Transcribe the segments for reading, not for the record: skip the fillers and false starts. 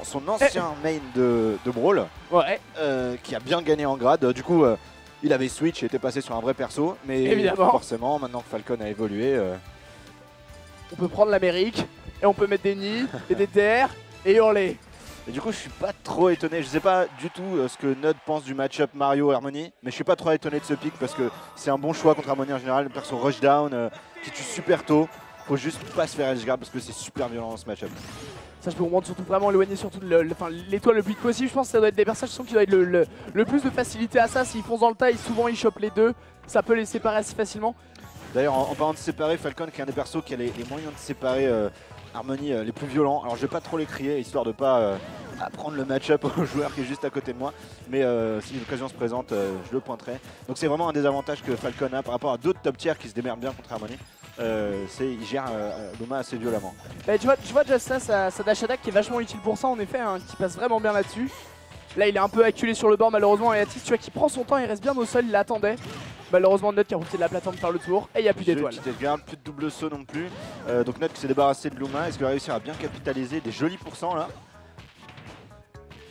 son ancien main de Brawl, Ouais. qui a bien gagné en grade. Du coup, il avait switch et était passé sur un vrai perso, mais Évidemment. forcément, maintenant que Falcon a évolué, On peut prendre l'Amérique et on peut mettre des nids et des terres et hurler. et du coup, je suis pas trop étonné. Je sais pas du tout ce que Nod pense du match-up Mario-Harmony, mais je suis pas trop étonné de ce pick parce que c'est un bon choix contre Harmony en général. Le perso rushdown qui tue super tôt. Faut juste pas se faire edgeguard parce que c'est super violent dans ce match-up. Ça, je peux comprendre, surtout vraiment éloigner surtout l'étoile le plus vite possible. Je pense que ça doit être des personnages qui doivent être le plus de facilité à ça. S'ils foncent dans le tas, souvent ils chopent les deux. Ça peut les séparer assez facilement. D'ailleurs, en parlant de séparer, Falcon qui est un des persos qui a les moyens de séparer Harmony les plus violents. Alors je vais pas trop les crier histoire de pas apprendre le match-up au joueur qui est juste à côté de moi. Mais si l'occasion se présente, je le pointerai. Donc c'est vraiment un des avantages que Falcon a par rapport à d'autres top tiers qui se démerdent bien contre Harmony. Il gère Luma assez violemment. Bah, tu vois déjà ça, sa dash attack qui est vachement utile pour ça en effet, hein, qui passe vraiment bien là-dessus. Là il est un peu acculé sur le bord malheureusement et Atis tu vois qui prend son temps, il reste bien au sol, il l'attendait. Malheureusement Nod qui a profité de la plateforme pour faire le tour et il n'y a plus d'étoiles. Petit edgeguard, plus de double saut non plus. Donc Nod qui s'est débarrassé de Luma, est-ce qu'il va réussir à bien capitaliser des jolis pourcents là?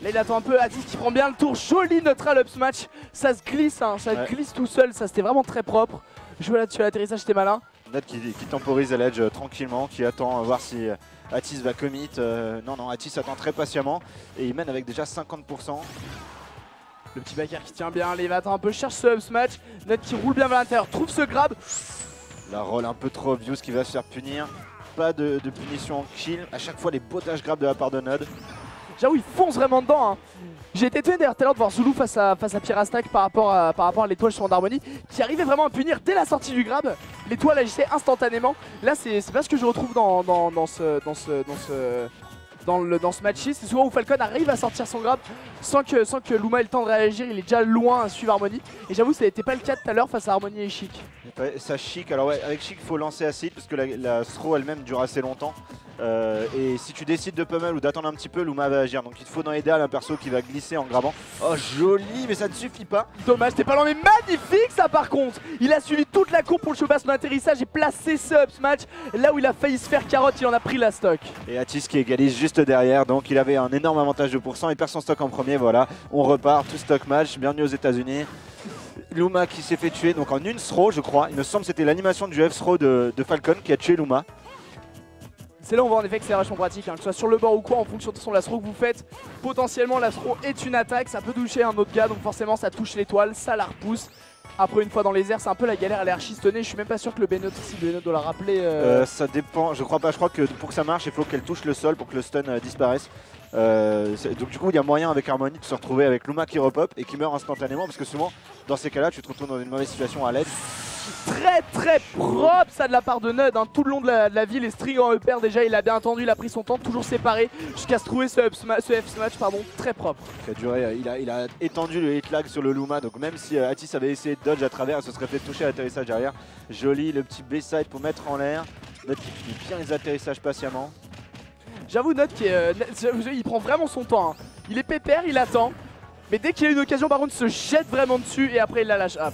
Là il attend un peu, Atis qui prend bien le tour, joli neutral up smash. Ça se glisse, hein, ça glisse tout seul, ça c'était vraiment très propre. Jouer là-dessus à l'atterrissage c'était malin. Nod qui temporise à l'edge tranquillement, qui attend voir si Atis va commit. Non, Atis attend très patiemment et il mène avec déjà 50%. Le petit backer qui tient bien, les attend un peu, cherche ce up smash. Nod qui roule bien vers l'intérieur, trouve ce grab. La roll un peu trop obvious qui va se faire punir. Pas de punition en kill. À chaque fois les potages grab de la part de Nod. J'avoue il fonce vraiment dedans, hein. J'ai été étonné d'ailleurs tout à l'heure de voir Zulu face à Pyrastak par rapport à l'étoile sur Harmony qui arrivait vraiment à punir dès la sortie du grab. L'étoile agissait instantanément. Là c'est pas ce que je retrouve dans ce match-ci. C'est souvent où Falcon arrive à sortir son grab sans que Luma ait le temps de réagir. Il est déjà loin à suivre Harmony. Et j'avoue ça n'était pas le cas tout à l'heure face à Harmony et Chic. Ça Chic, alors ouais, avec Chic il faut lancer assez parce que la throw elle-même dure assez longtemps. Et si tu décides de pummel ou d'attendre un petit peu, Luma va agir. Donc il te faut dans l'idéal un perso qui va glisser en grabant. Oh joli, mais ça ne suffit pas. Dommage, t'es pas loin, mais magnifique ça par contre. Il a suivi toute la courbe pour le choper à son atterrissage et placer ce up smash. Là où il a failli se faire carotte, il en a pris la stock. Et Atis qui égalise juste derrière, donc il avait un énorme avantage de pourcent. Il perd son stock en premier, voilà. On repart, tout stock match, bienvenue aux États-Unis. Luma qui s'est fait tuer, donc en une throw je crois. Il me semble que c'était l'animation du F-throw de Falcon qui a tué Luma. C'est là où on voit en effet que c'est vachement pratique, hein, que ce soit sur le bord ou quoi, en fonction de la throw que vous faites. Potentiellement la throw est une attaque, ça peut toucher un autre gars, donc forcément ça touche l'étoile, ça la repousse. Après une fois dans les airs, c'est un peu la galère, elle est archi stunnée. Je suis même pas sûr que le B-Note ici, le B-Note doit la rappeler. Ça dépend, je crois pas, je crois que pour que ça marche, il faut qu'elle touche le sol pour que le stun disparaisse. Donc du coup il y a moyen avec Harmony de se retrouver avec Luma qui repop et qui meurt instantanément parce que souvent dans ces cas-là tu te retrouves dans une mauvaise situation à l'aide. Très propre ça de la part de Nod, hein, tout le long de la vie, les strings en EPR déjà, il a bien entendu, il a pris son temps, toujours séparé jusqu'à se trouver ce F-smash, pardon, très propre. Qui a duré, il a étendu le hit lag sur le Luma, donc même si Atis avait essayé de dodge à travers, elle se serait fait toucher à l'atterrissage derrière. Joli, le petit B-side pour mettre en l'air, Nod qui finit bien les atterrissages patiemment. J'avoue Nod il prend vraiment son temps, hein. Il est pépère, il attend, mais dès qu'il a une occasion par contre il se jette vraiment dessus et après il la lâche up.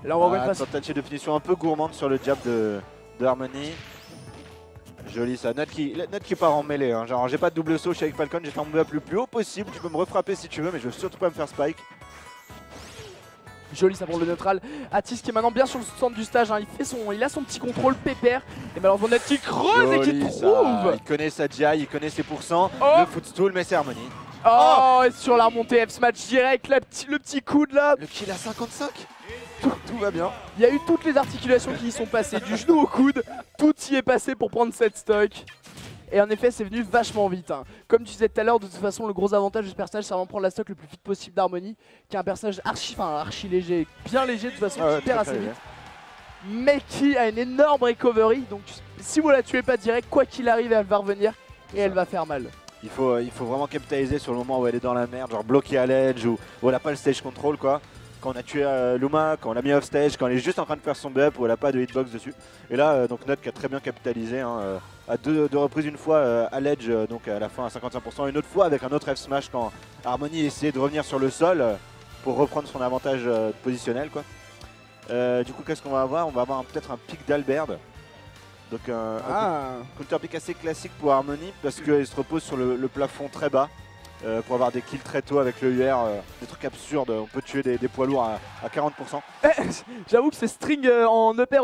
Là on va voir une tentative de finition un peu gourmande sur le jab de Harmony. Joli ça, Nod qui part en mêlée, hein. Genre j'ai pas de double saut, je suis avec Falcon, j'ai fait un move le plus haut possible, tu peux me refrapper si tu veux mais je veux surtout pas me faire spike. Joli ça pour le neutral. Atis qui est maintenant bien sur le centre du stage, hein. Il a son petit contrôle pépère. Et malheureusement Nod qui creuse et qui trouve. Il connaît sa GI, il connaît ses pourcents, le footstool mais c'est Harmony. Oh, et sur la remontée F-smash direct, le petit coude là. Le kill à 55. Tout va bien. Il y a eu toutes les articulations qui y sont passées, du genou au coude, tout y est passé pour prendre cette stock. Et en effet c'est venu vachement vite, hein. Comme tu disais tout à l'heure, de toute façon le gros avantage de ce personnage c'est vraiment prendre la stock le plus vite possible d'Harmony, qui est un personnage archi léger, bien léger de toute façon, qui perd assez vite. Mais qui a une énorme recovery, donc si vous la tuez pas direct, quoi qu'il arrive elle va revenir et elle va faire mal. Il faut vraiment capitaliser sur le moment où elle est dans la merde, genre bloquée à l'edge ou elle a pas le stage control quoi. Quand on a tué Luma, quand on l'a mis off stage, quand elle est juste en train de faire son buff où elle a pas de hitbox dessus. Et là donc Nod qui a très bien capitalisé, hein, à deux reprises, une fois à l'edge donc à la fin à 55%, une autre fois avec un autre F-smash quand Harmony essayait de revenir sur le sol pour reprendre son avantage positionnel quoi. Du coup qu'est-ce qu'on va avoir? On va avoir peut-être un pic d'Alberd. Donc un counter pick assez classique pour Harmony parce qu'il se repose sur le plafond très bas pour avoir des kills très tôt avec le UR, des trucs absurdes. On peut tuer des poids lourds à 40%. J'avoue que ces strings en upper,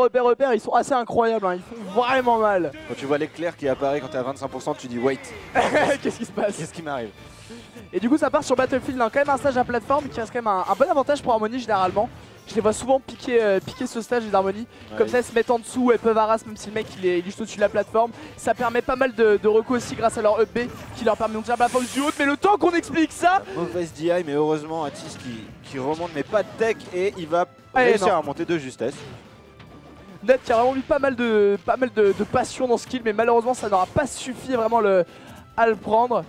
ils sont assez incroyables, hein. Ils font vraiment mal. Quand tu vois l'éclair qui apparaît quand t'es à 25%, tu dis wait. Qu'est-ce qui se passe? Qu'est-ce qui m'arrive? Et du coup ça part sur Battlefield, hein. Quand même un stage à plateforme qui reste quand même un bon avantage pour Harmony généralement. Je les vois souvent piquer ce stage d'Harmony. Comme ça, ils se mettent en dessous, elles peuvent harass même si le mec il est juste au-dessus de la plateforme. Ça permet pas mal de recos aussi grâce à leur up B qui leur permet de monter la plateforme du haut. Mais le temps qu'on explique ça, mauvaise DI, mais heureusement Atis qui remonte, mais pas de tech et il va réussir à remonter de justesse. Ned qui a vraiment mis pas mal de passion dans ce kill, mais malheureusement ça n'aura pas suffi vraiment à le prendre.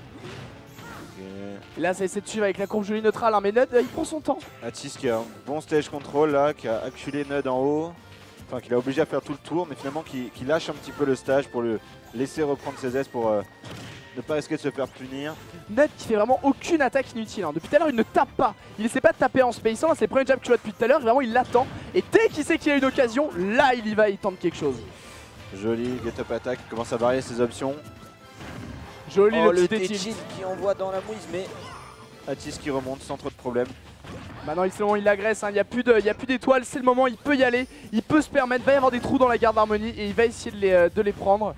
Et là ça essaie de suivre avec la courbe jolie neutrale, hein, mais Nud il prend son temps. Atis qui a un bon stage control là, qui a acculé Nud en haut, enfin qui l'a obligé à faire tout le tour, mais finalement qui lâche un petit peu le stage pour le laisser reprendre ses aises pour ne pas risquer de se faire punir. Nud qui fait vraiment aucune attaque inutile, hein. Depuis tout à l'heure il ne tape pas, il essaie pas de taper en spaceant, c'est le premier jab que tu vois depuis tout à l'heure, vraiment il l'attend. Et dès qu'il sait qu'il a une occasion, là il y va, il tente quelque chose. Joli get up attack, il commence à varier ses options. Joli le petit T-Chill qui envoie dans la mouise, mais Atis qui remonte sans trop de problèmes. Maintenant il agresse, hein. Il n'y a plus d'étoiles, c'est le moment, il peut y aller, il peut se permettre, il va y avoir des trous dans la garde d'Harmony et il va essayer de les prendre.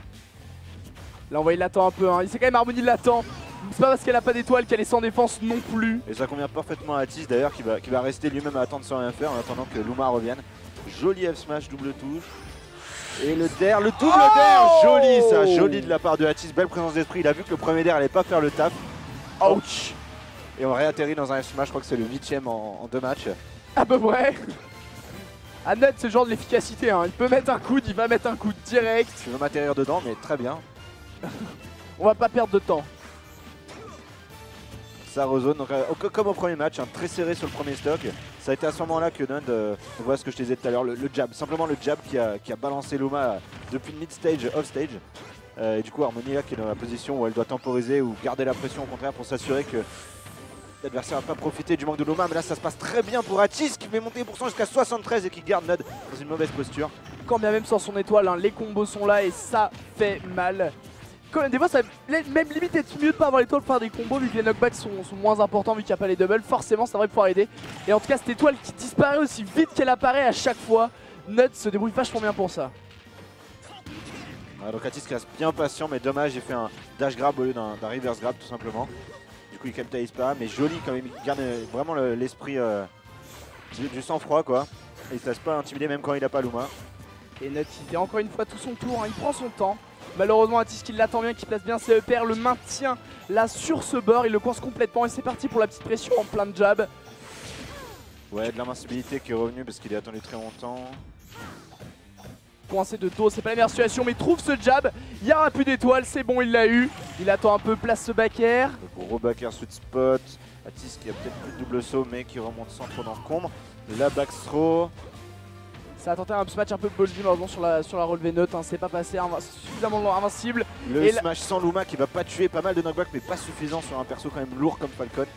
Là on voit il l'attend un peu, hein. Il sait quand même Harmony l'attend, c'est pas parce qu'elle a pas d'étoiles qu'elle est sans défense non plus. Et ça convient parfaitement à Atis d'ailleurs qui va rester lui-même à attendre sans rien faire en attendant que Luma revienne. Joli F-smash, double touche. Et le dair, le double dair, joli ça, joli de la part de Atis, belle présence d'esprit, il a vu que le premier dair allait pas faire le taf. Ouch. Et on réatterrit dans un F-smash, je crois que c'est le 8ème en 2 matchs. À peu près. À Nud c'est le genre de l'efficacité, hein. Il peut mettre un coude, il va mettre un coup direct. Tu veux m'atterrir dedans, mais très bien. On va pas perdre de temps. Ça rezone, donc comme au premier match, hein, très serré sur le premier stock. Ça a été à ce moment-là que Nud, on voit ce que je te disais tout à l'heure, le jab, simplement le jab qui a balancé Luma depuis le mid-stage, off-stage. Et du coup Harmony là qui est dans la position où elle doit temporiser ou garder la pression au contraire pour s'assurer que l'adversaire n'a pas profité du manque de Luma. Mais là ça se passe très bien pour Atis qui fait monter les pourcents jusqu'à 73 et qui garde Nud dans une mauvaise posture. Quand bien même sans son étoile, hein, les combos sont là et ça fait mal. Quand des fois ça même limite être mieux de pas avoir l'étoile pour faire des combos vu que les knockbacks sont moins importants vu qu'il n'y a pas les doubles. Forcément ça devrait pouvoir aider. Et en tout cas cette étoile qui disparaît aussi vite qu'elle apparaît à chaque fois, Nud se débrouille vachement bien pour ça. Donc Atis qui reste bien patient, mais dommage, il fait un dash grab au lieu d'un reverse grab tout simplement. Du coup il capitalise pas, mais joli quand même, il garde vraiment l'esprit du sang-froid quoi. Et il se laisse pas intimider même quand il a pas Luma. Et Nud il fait encore une fois tout son tour, hein. Il prend son temps. Malheureusement Atis qui l'attend bien, qui place bien ses EPR, le maintient là sur ce bord, il le coince complètement et c'est parti pour la petite pression en plein de jab. Ouais, de l'invincibilité qui est revenue parce qu'il est attendu très longtemps. Coincé de dos, c'est pas la meilleure situation mais il trouve ce jab, il n'y aura plus d'étoiles, c'est bon il l'a eu. Il attend un peu, place ce back air. Le gros back air sweet spot, Atis qui a peut-être plus de double saut mais qui remonte sans trop d'encombre. La back throw. Ça a tenté un match un peu boldy malheureusement sur la relevée note, hein. C'est pas passé suffisamment invincible. Le et smash sans Luma qui va pas tuer, pas mal de knockback mais pas suffisant sur un perso quand même lourd comme Falcon.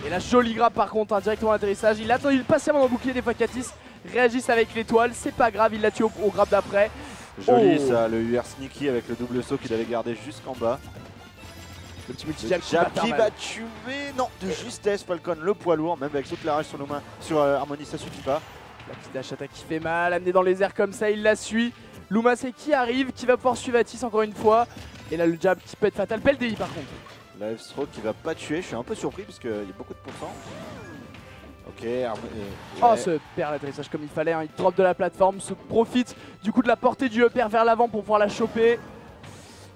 Et la jolie grab par contre, hein, directement à l'atterrissage. Il a attendu patiemment dans le bouclier des fois qu'Atis réagisse avec l'étoile, c'est pas grave, il l'a tué au grab d'après. Joli ça, le UR sneaky avec le double saut qu'il avait gardé jusqu'en bas. Le petit multi jab qui va tuer, non, de justesse Falcon, le poids lourd, même avec toute la rage sur Luma, sur Harmony ça suffit pas. La petite dash attack qui fait mal, amené dans les airs comme ça, il la suit. Luma c'est qui arrive, qui va pouvoir suivre Atis encore une fois. Et là le jab qui peut être fatal, pelle DI par contre. La F-throw qui va pas tuer, je suis un peu surpris parce qu'il y a beaucoup de pourcents. Ok, Oh se perd l'atterrissage comme il fallait, hein. Il drop de la plateforme, se profite du coup de la portée du upper vers l'avant pour pouvoir la choper.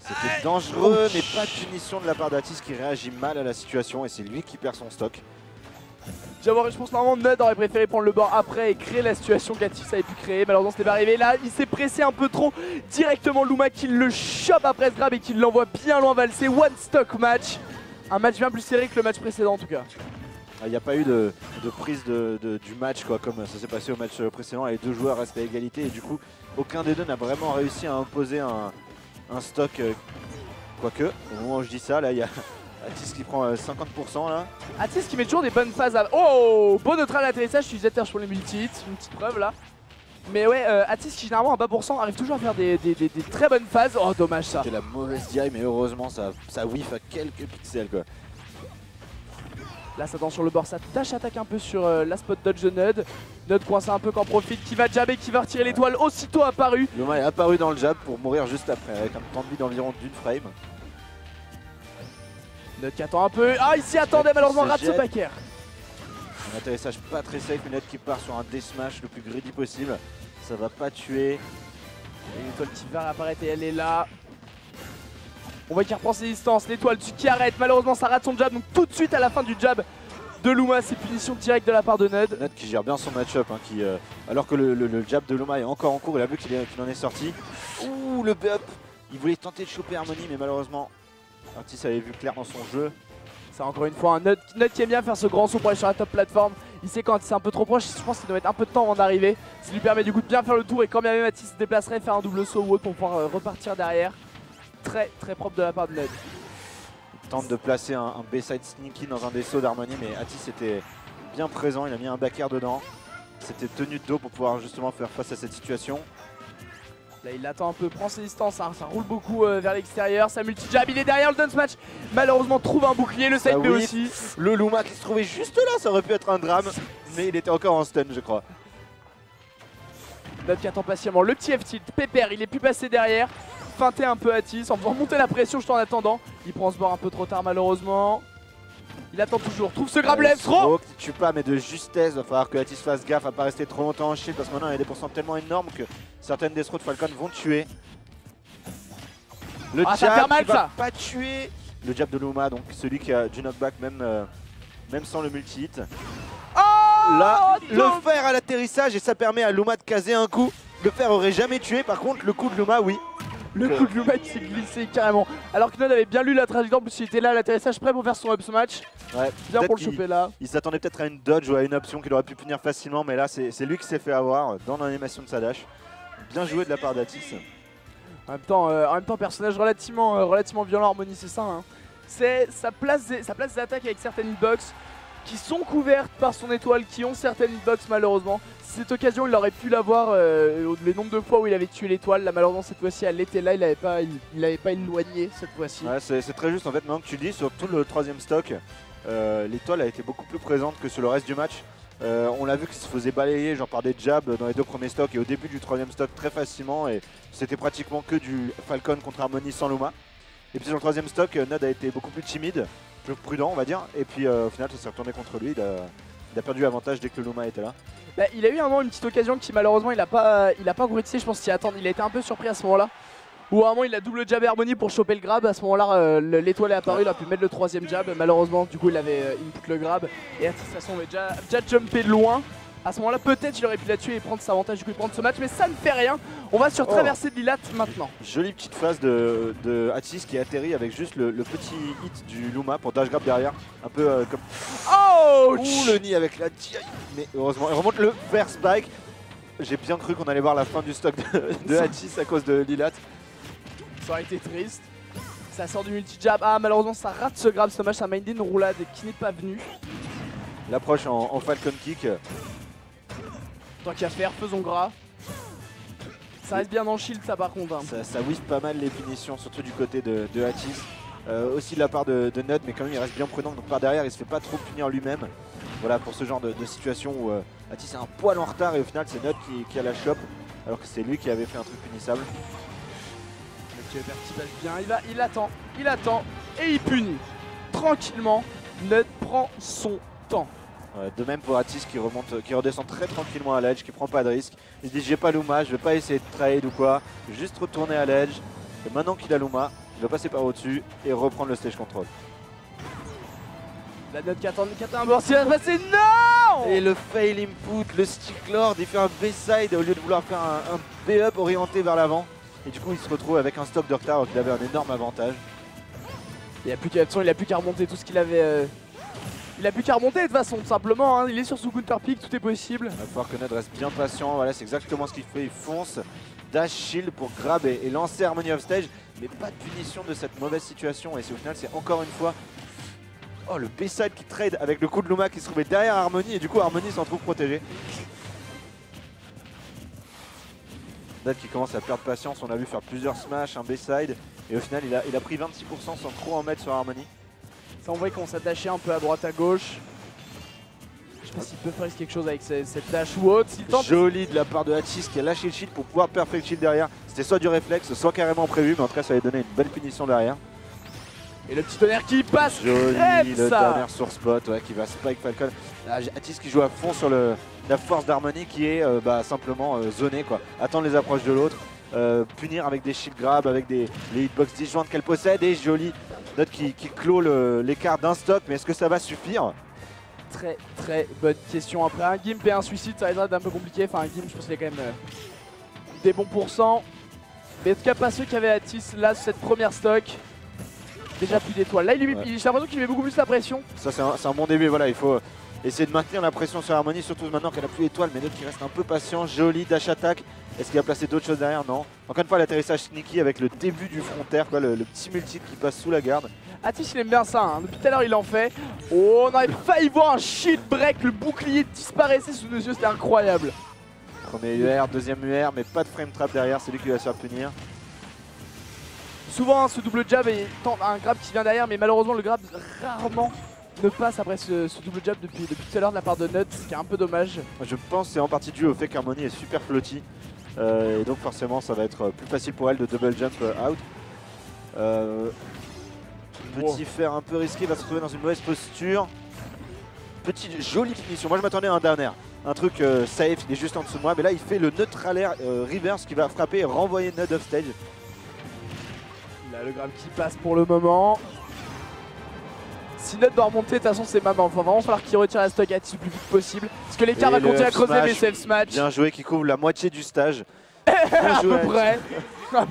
C'était dangereux mais pas de punition de la part d'Atis qui réagit mal à la situation et c'est lui qui perd son stock. Je pense normalement Nud aurait préféré prendre le bord après et créer la situation qu'Atis avait pu créer. Malheureusement c'était pas arrivé. Là il s'est pressé un peu trop. Directement Luma qui le chope après ce grab et qui l'envoie bien loin valser. One stock match. Un match bien plus serré que le match précédent en tout cas. Il n'y a pas eu de prise du match quoi, comme ça s'est passé au match précédent. Les deux joueurs restent à égalité et du coup aucun des deux n'a vraiment réussi à imposer un stock. Quoique, au moment où je dis ça, là il y a Atis qui prend 50% là. Atis qui met toujours des bonnes phases à... Oh, beau neutral à l'atterrissage, je suis pour les multi-hits, une petite preuve là. Mais ouais, Atis qui généralement à bas pourcent arrive toujours à faire des très bonnes phases. Oh dommage ça. C'est la mauvaise DI, mais heureusement ça whiff à quelques pixels quoi. Là ça danse sur le bord, ça tâche attaque un peu sur la spot dodge de Nud. Nud coincé un peu qu'en profite, qui va jabber, qui va retirer l'étoile aussitôt apparu. Luma est apparu dans le jab pour mourir juste après, avec un temps de vie d'environ d'une frame. Nud qui attend un peu. Ah il s'y attendait, malheureusement rate ce backer. Un atterrissage pas très safe, une Nud qui part sur un deathmatch le plus greedy possible. Ça va pas tuer. Et l'étoile qui va apparaître et elle est là. On voit qu'il reprend ses distances, l'étoile qui arrête, malheureusement ça rate son jab, donc tout de suite à la fin du jab de Luma, c'est punition directe de la part de Nud. Nud qui gère bien son match-up, hein, alors que le jab de Luma est encore en cours, il a vu qu'il en est sorti. Ouh le up. Il voulait tenter de choper Harmony, mais malheureusement Artis avait vu clair dans son jeu. C'est encore une fois un Nud qui aime bien faire ce grand saut pour aller sur la top plateforme. Il sait quand c'est un peu trop proche, je pense qu'il doit mettre un peu de temps avant d'arriver. Ça lui permet du coup de bien faire le tour et quand bien même Atis se déplacerait, faire un double saut ou autre pour pouvoir repartir derrière. Très très propre de la part de Nud. Il tente de placer un B-side sneaky dans un des sauts d'Harmony, mais Atis était bien présent, il a mis un back air dedans. C'était tenu de dos pour pouvoir justement faire face à cette situation. Là il attend un peu, prend ses distances, hein, ça roule beaucoup vers l'extérieur, ça multi-jab, il est derrière le dance match. Malheureusement trouve un bouclier, le side B aussi. Le Luma qui se trouvait juste là, ça aurait pu être un drame, mais il était encore en stun je crois. Nud qui attend patiemment, le petit F-tilt, Pépère, il est plus passé derrière. Feinter un peu Atis en faisant monter la pression juste en attendant. Il prend ce bord un peu trop tard malheureusement. Il attend toujours, trouve ce grab left throw. Qui tue pas mais de justesse, il va falloir que Atis fasse gaffe à pas rester trop longtemps en shield parce que maintenant il y a des pourcents tellement énormes que certaines des throws de Falcon vont tuer. Le ça jab fait mal, qui va ça. pas tuer. Le jab de Luma, donc celui qui a du knockback même sans le multi-hit. Oh Là, le fer à l'atterrissage et ça permet à Luma de caser un coup. Le fer aurait jamais tué, par contre le coup de Luma oui. Le coup de Luma qui s'est glissé carrément. Alors que Nud avait bien lu la trajectoire, en plus il était là à l'atterrissage prêt pour faire son up smash. Ouais, bien pour le choper là. Il s'attendait peut-être à une dodge ou à une option qu'il aurait pu punir facilement, mais là c'est lui qui s'est fait avoir dans l'animation de sa dash. Bien joué de la part d'Atis. En même temps, personnage relativement violent, Harmony, c'est ça. Hein. Ça place des attaques avec certaines hitbox qui sont couvertes par son étoile, qui ont certaines hitbox malheureusement. Cette occasion, il aurait pu l'avoir les nombres de fois où il avait tué l'étoile. Là, malheureusement, cette fois-ci, elle était là, il n'avait pas éloigné cette fois-ci. Ouais, c'est très juste en fait. Maintenant que tu le dis, sur tout le troisième stock, l'étoile a été beaucoup plus présente que sur le reste du match. On l'a vu qu'il se faisait balayer genre par des jabs dans les deux premiers stocks et au début du troisième stock très facilement. Et c'était pratiquement que du Falcon contre Harmony sans Luma. Et puis sur le troisième stock, Nud a été beaucoup plus timide, plus prudent on va dire. Et puis au final, ça s'est retourné contre lui. Il a perdu l'avantage dès que le Luma était là. Bah, il a eu un moment une petite occasion qui malheureusement il a pas grouté, je pense qu'il attend, il a été un peu surpris à ce moment là. Où à un moment il a double jab Harmony pour choper le grab, à ce moment là l'étoile est apparue, il a pu mettre le troisième jab, malheureusement du coup il avait input le grab et Atis de toute façon avait déjà jumpé de loin. À ce moment là peut-être il aurait pu la tuer et prendre cet avantage du coup et prendre ce match, mais ça ne fait rien. On va sur traversée de Lilat maintenant. Jolie petite phase de Atis qui atterrit avec juste le petit hit du Luma pour dash grab derrière. Un peu comme... Oh Ouh le nid avec la DI. Mais heureusement, il remonte le vers spike. J'ai bien cru qu'on allait voir la fin du stock de Atis à cause de Lilat. Ça aurait été triste. Ça sort du multi-jab. Ah malheureusement ça rate ce grab, ce match, ça m'a une roulade qui n'est pas venue. L'approche en Falcon Kick. Tant qu'à faire, faisons gras. Ça reste bien dans le shield ça par contre. Hein. Ça whiff pas mal les punitions, surtout du côté de Atis. Aussi de la part de Nud, mais quand même il reste bien prudent. Donc par derrière il se fait pas trop punir lui-même. Voilà pour ce genre de situation où Atis est un poil en retard et au final c'est Nud qui a la chope. Alors que c'est lui qui avait fait un truc punissable. Le passe bien, il attend et il punit. Tranquillement, Nud prend son temps. De même pour Atis qui redescend très tranquillement à l'edge, qui prend pas de risque. Il se dit j'ai pas Luma, je vais pas essayer de trade ou quoi, je vais juste retourner à l'edge. Et maintenant qu'il a Luma, il va passer par au-dessus et reprendre le stage control. La Nud qui attend un burst, il va passer, non! Et le fail input, le stick lord, il fait un B-side au lieu de vouloir faire un B-up orienté vers l'avant. Et du coup il se retrouve avec un stock de retard alors qu'il avait un énorme avantage. Il a plus qu'à remonter tout ce qu'il avait... Il a plus qu'à remonter de toute façon, tout simplement, hein. Il est sur son counter pick, tout est possible. Il va falloir que Nud reste bien patient, voilà c'est exactement ce qu'il fait, il fonce, dash shield pour grab et lancer Harmony off stage, mais pas de punition de cette mauvaise situation et au final c'est encore une fois le B-side qui trade avec le coup de Luma qui se trouvait derrière Harmony et du coup Harmony s'en trouve protégé. Nod qui commence à perdre patience, on l'a vu faire plusieurs smash, un B-side, et au final il a pris 26% sans trop en mettre sur Harmony. Ça, on voit qu'on s'attachait un peu à droite à gauche. Je sais pas s'il peut faire quelque chose avec cette dash ou autre. Joli de la part de Atis qui a lâché le shield pour pouvoir perfect shield derrière. C'était soit du réflexe, soit carrément prévu, mais en tout cas ça allait donner une belle punition derrière. Et le petit tonnerre qui passe, joli, le ça. dernier sur spot, ouais, qui va spike Falcon. Atis qui joue à fond sur la force d'Harmony qui est simplement zonée, quoi. Attendre les approches de l'autre, punir avec des shield grab, avec les hitbox disjointes qu'elle possède, et joli Nod qui clôt l'écart d'un stock, mais est-ce que ça va suffire? Très très bonne question. Après un gimp et un suicide, ça va être un peu compliqué. Enfin, un gimp, je pense qu'il y a quand même des bons pourcents. Mais en tout cas, pas ceux qui avaient Atis là sur cette première stock. Déjà plus d'étoiles. Là, j'ai l'impression qu'il met beaucoup plus la pression. Ça, c'est un bon début. Voilà, il faut essayer de maintenir la pression sur Harmony, surtout maintenant qu'elle a plus d'étoiles. Mais Nod qui reste un peu patient. Joli dash attack. Est-ce qu'il a placé d'autres choses derrière? Non. Encore une fois, l'atterrissage sneaky avec le début du frontaire, quoi, le petit multi qui passe sous la garde. Atis, il aime bien ça. Hein. Depuis tout à l'heure, il en fait. Oh, on avait failli voir un shield break. Le bouclier disparaissait sous nos yeux. C'était incroyable. Premier UR, deuxième UR, mais pas de frame trap derrière. C'est lui qui va se faire punir. Souvent, ce double jab et un grab qui vient derrière, mais malheureusement, le grab rarement ne passe après ce double jab depuis tout à l'heure de la part de Nod, ce qui est un peu dommage. Je pense que c'est en partie dû au fait qu'Harmony est super floaty. Et donc forcément, ça va être plus facile pour elle de double jump out. Petit fer un peu risqué, va se retrouver dans une mauvaise posture. Petite jolie finition. Moi je m'attendais à un dernier. Un truc safe, il est juste en dessous de moi. Mais là il fait le neutral air reverse qui va frapper et renvoyer Nod off stage. Là le grab qui passe pour le moment. Si Nod doit remonter, de toute façon c'est maintenant. Il va vraiment falloir qu'il retire la stock le plus vite possible. Parce que l'écart va continuer à creuser, mais c'est F-smash. Bien joué, qui couvre la moitié du stage. À peu près.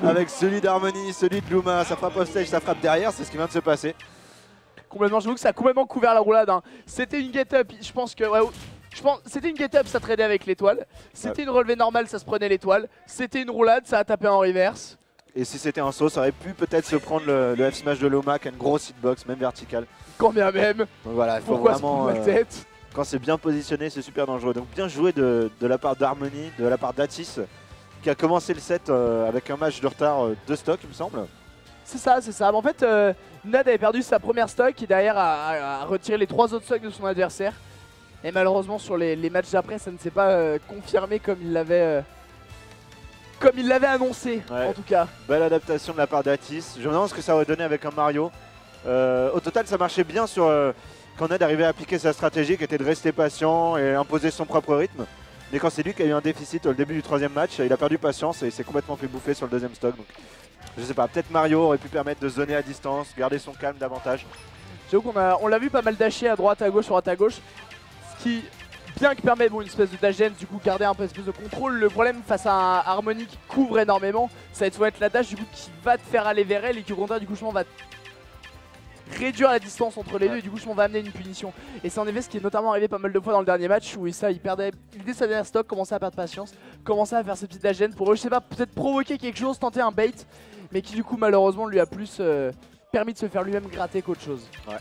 Avec celui d'Harmony, celui de Luma, ça frappe off stage, ça frappe derrière, c'est ce qui vient de se passer. Complètement, j'avoue que ça a complètement couvert la roulade. Hein. C'était une get-up, je pense que... Ouais, c'était une get-up, ça tradait avec l'étoile. C'était une relevée normale, ça se prenait l'étoile. C'était une roulade, ça a tapé en reverse. Et si c'était un saut, ça aurait pu peut-être se prendre le F-smash de Luma qui a une grosse hitbox, même verticale. Quand bien même. Donc voilà, il faut Pourquoi vraiment... se prendre la tête quand c'est bien positionné, c'est super dangereux. Donc bien joué de la part d'Harmony, de la part d'Atis, qui a commencé le set avec un match de retard de stock, il me semble. C'est ça, c'est ça. Mais en fait, Nod avait perdu sa première stock et derrière a retiré les 3 autres stocks de son adversaire. Et malheureusement, sur les matchs d'après, ça ne s'est pas confirmé comme il l'avait annoncé, Ouais. en tout cas. Belle adaptation de la part d'Atis. Je me demande ce que ça aurait donné avec un Mario. Au total, ça marchait bien sur quand Nod arrivait à appliquer sa stratégie qui était de rester patient et imposer son propre rythme. Mais quand c'est lui qui a eu un déficit au début du 3e match, il a perdu patience et il s'est complètement fait bouffer sur le 2e stock. Donc, je sais pas, peut-être Mario aurait pu permettre de zoner à distance, garder son calme davantage. J'avoue qu'on l'a vu pas mal dasher à droite, à gauche, sur à gauche. Ce qui, bien que permet une espèce de dash dance, du coup garder un peu une espèce de contrôle. Le problème face à un Harmony qui couvre énormément, ça va être la dash du coup qui va te faire aller vers elle et qui au contraire du coup je m'en va réduire la distance entre les deux et du coup je m'en va amener une punition. Et c'est en effet ce qui est notamment arrivé pas mal de fois dans le dernier match où il perdait, dès sa dernière stock, commençait à perdre patience, commençait à faire ses petites dash dance pour, je sais pas, peut-être provoquer quelque chose, tenter un bait, mais qui du coup malheureusement lui a plus permis de se faire lui-même gratter qu'autre chose. Ouais.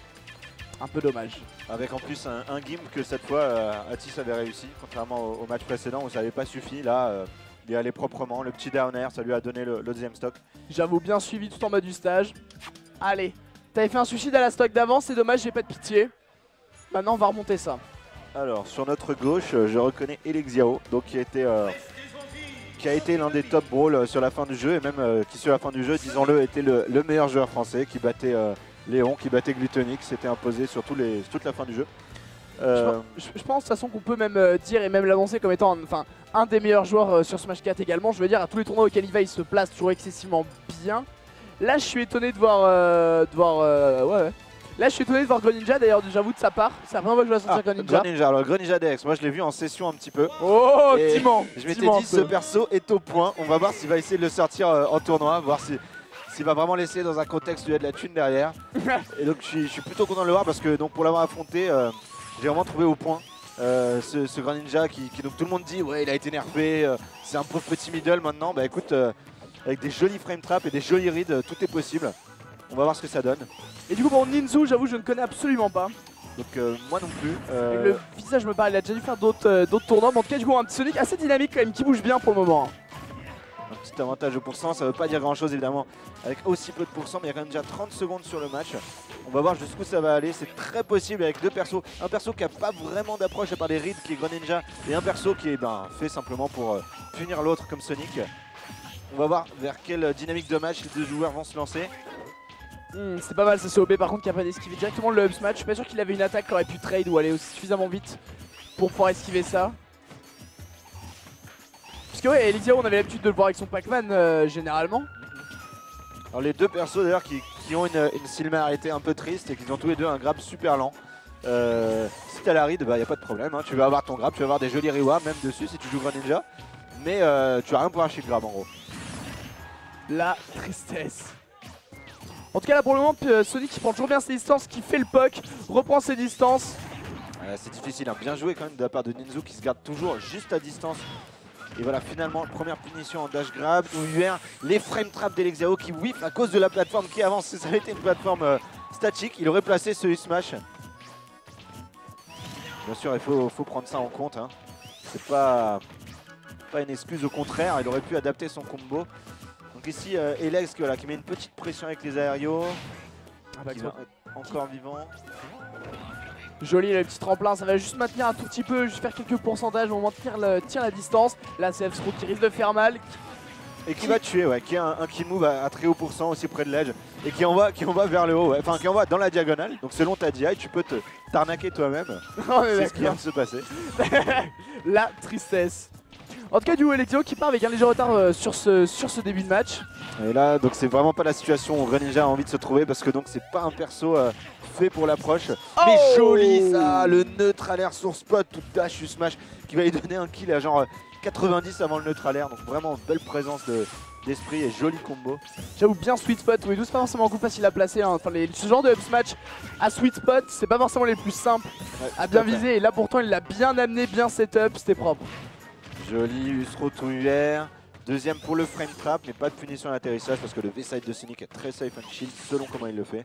Un peu dommage. Avec en plus un gimp que cette fois Atis avait réussi, contrairement au match précédent où ça n'avait pas suffi. Là, il est allé proprement, le petit down air, ça lui a donné le 2e stock. J'avoue bien suivi tout en bas du stage. Allez. T'avais fait un suicide à la stock d'avant, c'est dommage, j'ai pas de pitié. Maintenant on va remonter ça. Alors sur notre gauche, je reconnais Elexiao, donc qui a été l'un des top brawls sur la fin du jeu et même qui sur la fin du jeu, disons-le, était le meilleur joueur français, qui battait Léon, qui battait Glutonix, s'était imposé sur toute la fin du jeu. Je pense de toute façon qu'on peut même dire et même l'annoncer comme étant un des meilleurs joueurs sur Smash 4 également. Je veux dire, à tous les tournois auxquels il va, il se place toujours excessivement bien. Là, je suis étonné de voir. Ouais. Là, je suis étonné de voir Greninja, d'ailleurs, j'avoue de sa part. C'est la première fois que je vois sortir Greninja. Alors Greninja DX, moi je l'ai vu en session un petit peu. Oh, et Timon. Je m'étais dit, ce perso est au point. On va voir s'il va essayer de le sortir en tournoi, voir s'il va vraiment laisser dans un contexte où il y a de la thune derrière. Et donc je suis plutôt content de le voir parce que donc, pour l'avoir affronté, j'ai vraiment trouvé au point ce Greninja qui donc tout le monde dit, ouais, il a été nerfé, c'est un pauvre petit middle maintenant. Bah écoute, avec des jolis frame traps et des jolis reads, tout est possible. On va voir ce que ça donne. Et du coup, bon, Ninzu, j'avoue, je ne connais absolument pas. Donc moi non plus. Le visage me parle, il a déjà dû faire d'autres tournois. Mais en tout cas, du coup, un petit Sonic assez dynamique quand même, qui bouge bien pour le moment. Un petit avantage de pourcent, ça veut pas dire grand chose évidemment avec aussi peu de pourcents, mais il y a quand même déjà 30 secondes sur le match. On va voir jusqu'où ça va aller, c'est très possible avec deux persos. Un perso qui n'a pas vraiment d'approche à part les rides qui est Greninja et un perso qui est fait simplement pour punir l'autre comme Sonic. On va voir vers quelle dynamique de match les deux joueurs vont se lancer. C'est pas mal ce COB par contre qui a pas d'esquiver directement le up smash. Je suis pas sûr qu'il avait une attaque qui aurait pu trade ou aller aussi suffisamment vite pour pouvoir esquiver ça. Parce que ouais, Elixir, on avait l'habitude de le voir avec son Pac-Man généralement. Alors les deux persos d'ailleurs qui ont une similarité un peu triste et qui ont tous les deux un grab super lent. Si t'as la ride, bah y a pas de problème, hein. Tu vas avoir ton grab, tu vas avoir des jolis rewards même dessus si tu joues Greninja. Mais tu as rien pour un shield grab en gros. La tristesse. En tout cas là pour le moment Sonic qui prend toujours bien ses distances, qui fait le puck, reprend ses distances. C'est difficile, hein. Bien joué quand même de la part de Ninzu qui se garde toujours juste à distance. Et voilà finalement première punition en dash grab, UR, les frame traps d'Elexao qui whip à cause de la plateforme qui avance. Si ça avait été une plateforme statique, il aurait placé ce U-Smash. Bien sûr il faut prendre ça en compte, hein. C'est pas une excuse, au contraire, il aurait pu adapter son combo. Donc ici Elex qui met une petite pression avec les aérios, qui va être encore vivant. Joli le petit tremplin, ça va juste maintenir un tout petit peu, juste faire quelques pourcentages au moment de tirer la distance. Là c'est F-Throw qui risque de faire mal. Et qui va tuer, ouais, qui a un kill move à très haut pourcent aussi près de l'edge. Et qui envoie vers le haut, ouais. Enfin qui envoie dans la diagonale. Donc selon ta DI, tu peux t'arnaquer toi-même. C'est ce qui vient de se passer. La tristesse. En tout cas du Elixir qui part avec un léger retard sur ce début de match. Et là donc c'est vraiment pas la situation où Greninja a envie de se trouver parce que donc c'est pas un perso fait pour l'approche. Mais joli ça, le neutralaire sur spot, tout dash U smash qui va lui donner un kill à genre 90 avant le neutralaire. Donc vraiment belle présence d'esprit et joli combo. J'avoue bien sweet spot, oui, c'est pas forcément un coup facile à placer, hein. Enfin, ce genre de up smash à sweet spot c'est pas forcément les plus simples à bien viser. Et là pourtant il l'a bien amené, bien setup, c'était propre. Joli Usro to UR. Deuxième pour le frame trap, mais pas de punition à l'atterrissage parce que le V-side de Sonic est très safe and shield selon comment il le fait.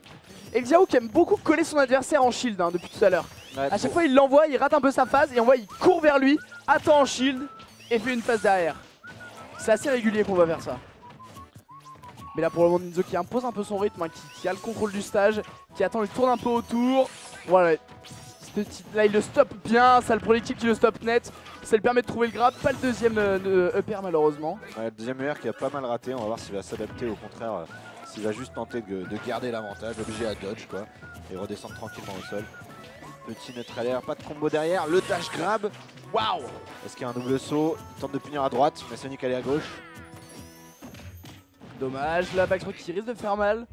Et Xiao qui aime beaucoup coller son adversaire en shield depuis tout à l'heure. Ouais, à chaque fois il l'envoie, il rate un peu sa phase et on voit il court vers lui, attend en shield et fait une phase derrière. C'est assez régulier qu'on va faire ça. Mais là pour le moment Ninzo qui impose un peu son rythme, hein, qui a le contrôle du stage, qui attend, il tourne un peu autour. Voilà. Là il le stoppe bien, ça le projectile qui le stoppe net, ça lui permet de trouver le grab, pas le deuxième upper malheureusement. Ouais, le deuxième UR qui a pas mal raté, on va voir s'il va s'adapter, au contraire s'il va juste tenter de garder l'avantage, obligé à dodge quoi, et redescendre tranquillement au sol. Petit neutralaire, pas de combo derrière, le dash grab, waouh! Est-ce qu'il y a un double saut? Il tente de punir à droite, mais Sonic allait à gauche. Dommage, la backthrow qui risque de faire mal.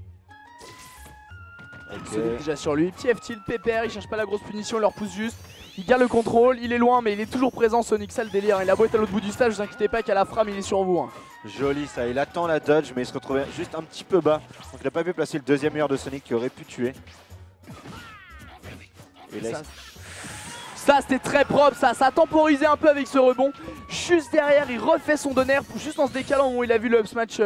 Sonic déjà sur lui, petit F-tilt, pépère, il cherche pas la grosse punition, il leur pousse juste. Il garde le contrôle, il est loin mais il est toujours présent Sonic, ça le délire. Il a beau être à l'autre bout du stage, ne vous inquiétez pas qu'à la frame il est sur vous. Hein. Joli ça, il attend la dodge mais il se retrouvait juste un petit peu bas. Donc il n'a pas pu placer le deuxième meilleur de Sonic qui aurait pu tuer. Et là, ça c'était très propre, ça a temporisé un peu avec ce rebond. Juste derrière il refait son donner, juste en se décalant où il a vu le up smash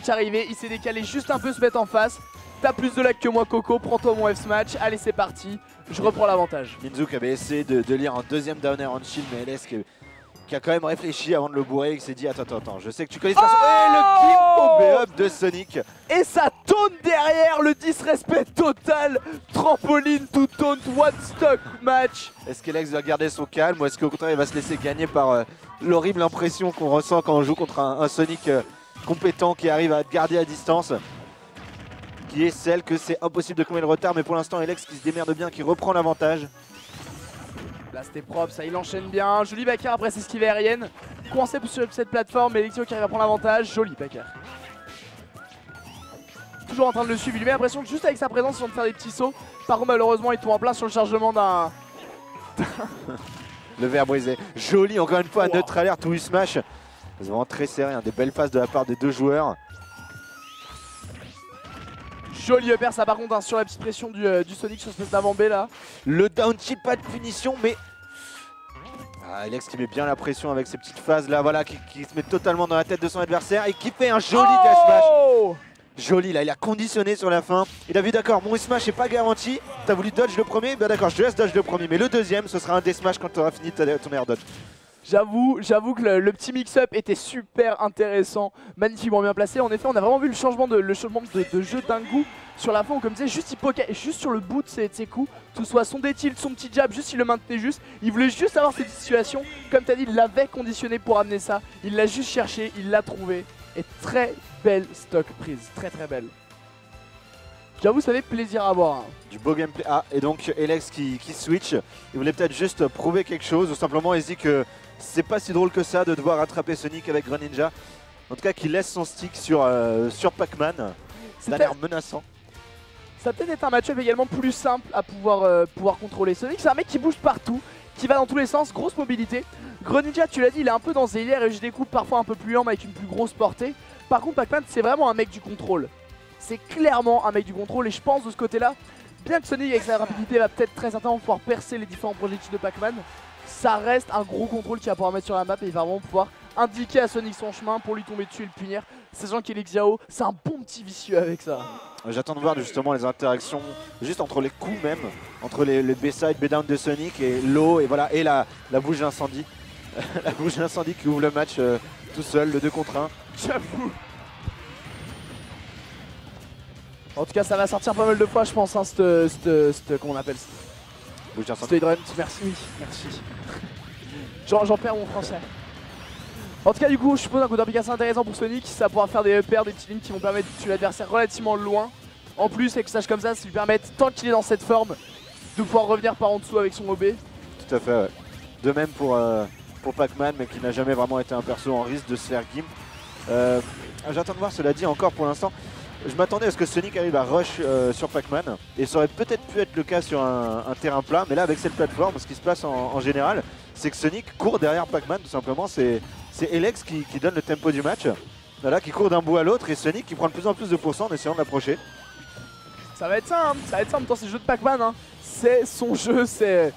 arriver. Il s'est décalé juste un peu, se mettre en face. T'as plus de lag que moi Coco, prends-toi mon F-Smash, allez c'est parti, je reprends l'avantage. Ninzu qui avait essayé de lire un deuxième downer on shield, mais LS qui a quand même réfléchi avant de le bourrer et qui s'est dit attends, je sais que tu connais cette façon. Et le kill up de Sonic. Et ça taunte derrière, le disrespect total, trampoline to taunt, one stock match. Est-ce qu'Alex va garder son calme ou est-ce qu'au contraire il va se laisser gagner par l'horrible impression qu'on ressent quand on joue contre un Sonic compétent qui arrive à te garder à distance, qui est celle que c'est impossible de combler le retard, mais pour l'instant Alex qui se démerde bien, qui reprend l'avantage. Là c'était propre, ça il enchaîne bien, joli backer après cette esquive aérienne. Coincé sur cette plateforme, mais Elixir qui arrive à prendre l'avantage, joli backer. Toujours en train de le suivre, il lui met l'impression que juste avec sa présence ils vont faire des petits sauts. Par contre malheureusement il tombe en plein sur le chargement d'un... Le verre brisé, joli encore une fois, wow. Neutre alert ou smash. C'est vraiment très serré, hein, des belles passes de la part des deux joueurs. Joli upper, ça par contre hein, sur la petite pression du Sonic sur ce espèce d'avant B là. Le down tilt, pas de punition, mais Alex qui met bien la pression avec ces petites phases là, voilà, qui se met totalement dans la tête de son adversaire et qui fait un joli dash smash. Joli là, il a conditionné sur la fin. Il a vu d'accord, mon smash n'est pas garanti. T'as voulu dodge le premier, bah d'accord, je te laisse dodge le premier, mais le deuxième ce sera un death smash quand tu auras fini ton air dodge. J'avoue que le petit mix-up était super intéressant, magnifiquement bien placé. En effet, on a vraiment vu le changement de jeu d'un goût sur la fin où, comme je disais, juste il poquait juste sur le bout de ses coups, tout soit son détilt, son petit jab, juste il le maintenait juste. Il voulait juste avoir cette situation, comme tu as dit, il l'avait conditionné pour amener ça. Il l'a juste cherché, il l'a trouvé. Et très belle stock prise, très très belle. J'avoue, ça fait plaisir à voir. Hein. Du beau gameplay. Ah, et donc Elex qui switch. Il voulait peut-être juste prouver quelque chose, ou simplement il se dit que c'est pas si drôle que ça de devoir attraper Sonic avec Greninja. En tout cas, qu'il laisse son stick sur Pac-Man. Ça a l'air menaçant. Ça peut être un match-up également plus simple à pouvoir contrôler. Sonic, c'est un mec qui bouge partout, qui va dans tous les sens, grosse mobilité. Greninja, tu l'as dit, il est un peu dans ses délires et je découpe parfois un peu plus lent mais avec une plus grosse portée. Par contre, Pac-Man, c'est vraiment un mec du contrôle. C'est clairement un mec du contrôle et je pense de ce côté-là, bien que Sonic avec sa rapidité va peut-être très certainement pouvoir percer les différents projectiles de Pac-Man, ça reste un gros contrôle qu'il va pouvoir mettre sur la map et il va vraiment pouvoir indiquer à Sonic son chemin pour lui tomber dessus et le punir. Sachant qu'il est Xiao, c'est un bon petit vicieux avec ça. J'attends de voir justement les interactions juste entre les coups même, entre les B-side, B-down de Sonic et l'eau et voilà, et la bouche d'incendie. La bouche d'incendie qui ouvre le match tout seul, le 2 contre 1. J'avoue. En tout cas, ça va sortir pas mal de fois, je pense, hein, comment on appelle ça? Bouche d'incendie. Steadrun, merci, merci. J'en perds mon français. En tout cas, du coup, je suppose un coup d'applique assez intéressant pour Sonic. Ça pourra faire des uppers, des petites lignes qui vont permettre de tuer l'adversaire relativement loin. En plus, avec stage comme ça lui permettre, tant qu'il est dans cette forme, de pouvoir revenir par en dessous avec son OB. Tout à fait, ouais. De même pour Pac-Man, mais qui n'a jamais vraiment été un perso en risque de se faire gimp. J'attends de voir, cela dit, encore pour l'instant. Je m'attendais à ce que Sonic arrive à rush sur Pac-Man, et ça aurait peut-être pu être le cas sur un terrain plat, mais là avec cette plateforme, ce qui se passe en général, c'est que Sonic court derrière Pac-Man tout simplement, c'est Elex qui donne le tempo du match, voilà, qui court d'un bout à l'autre, et Sonic qui prend de plus en plus de pourcents en essayant de l'approcher. Ça va être ça, hein. Ça va être ça en même temps, c'est le jeu de Pac-Man, hein. C'est son jeu, c'est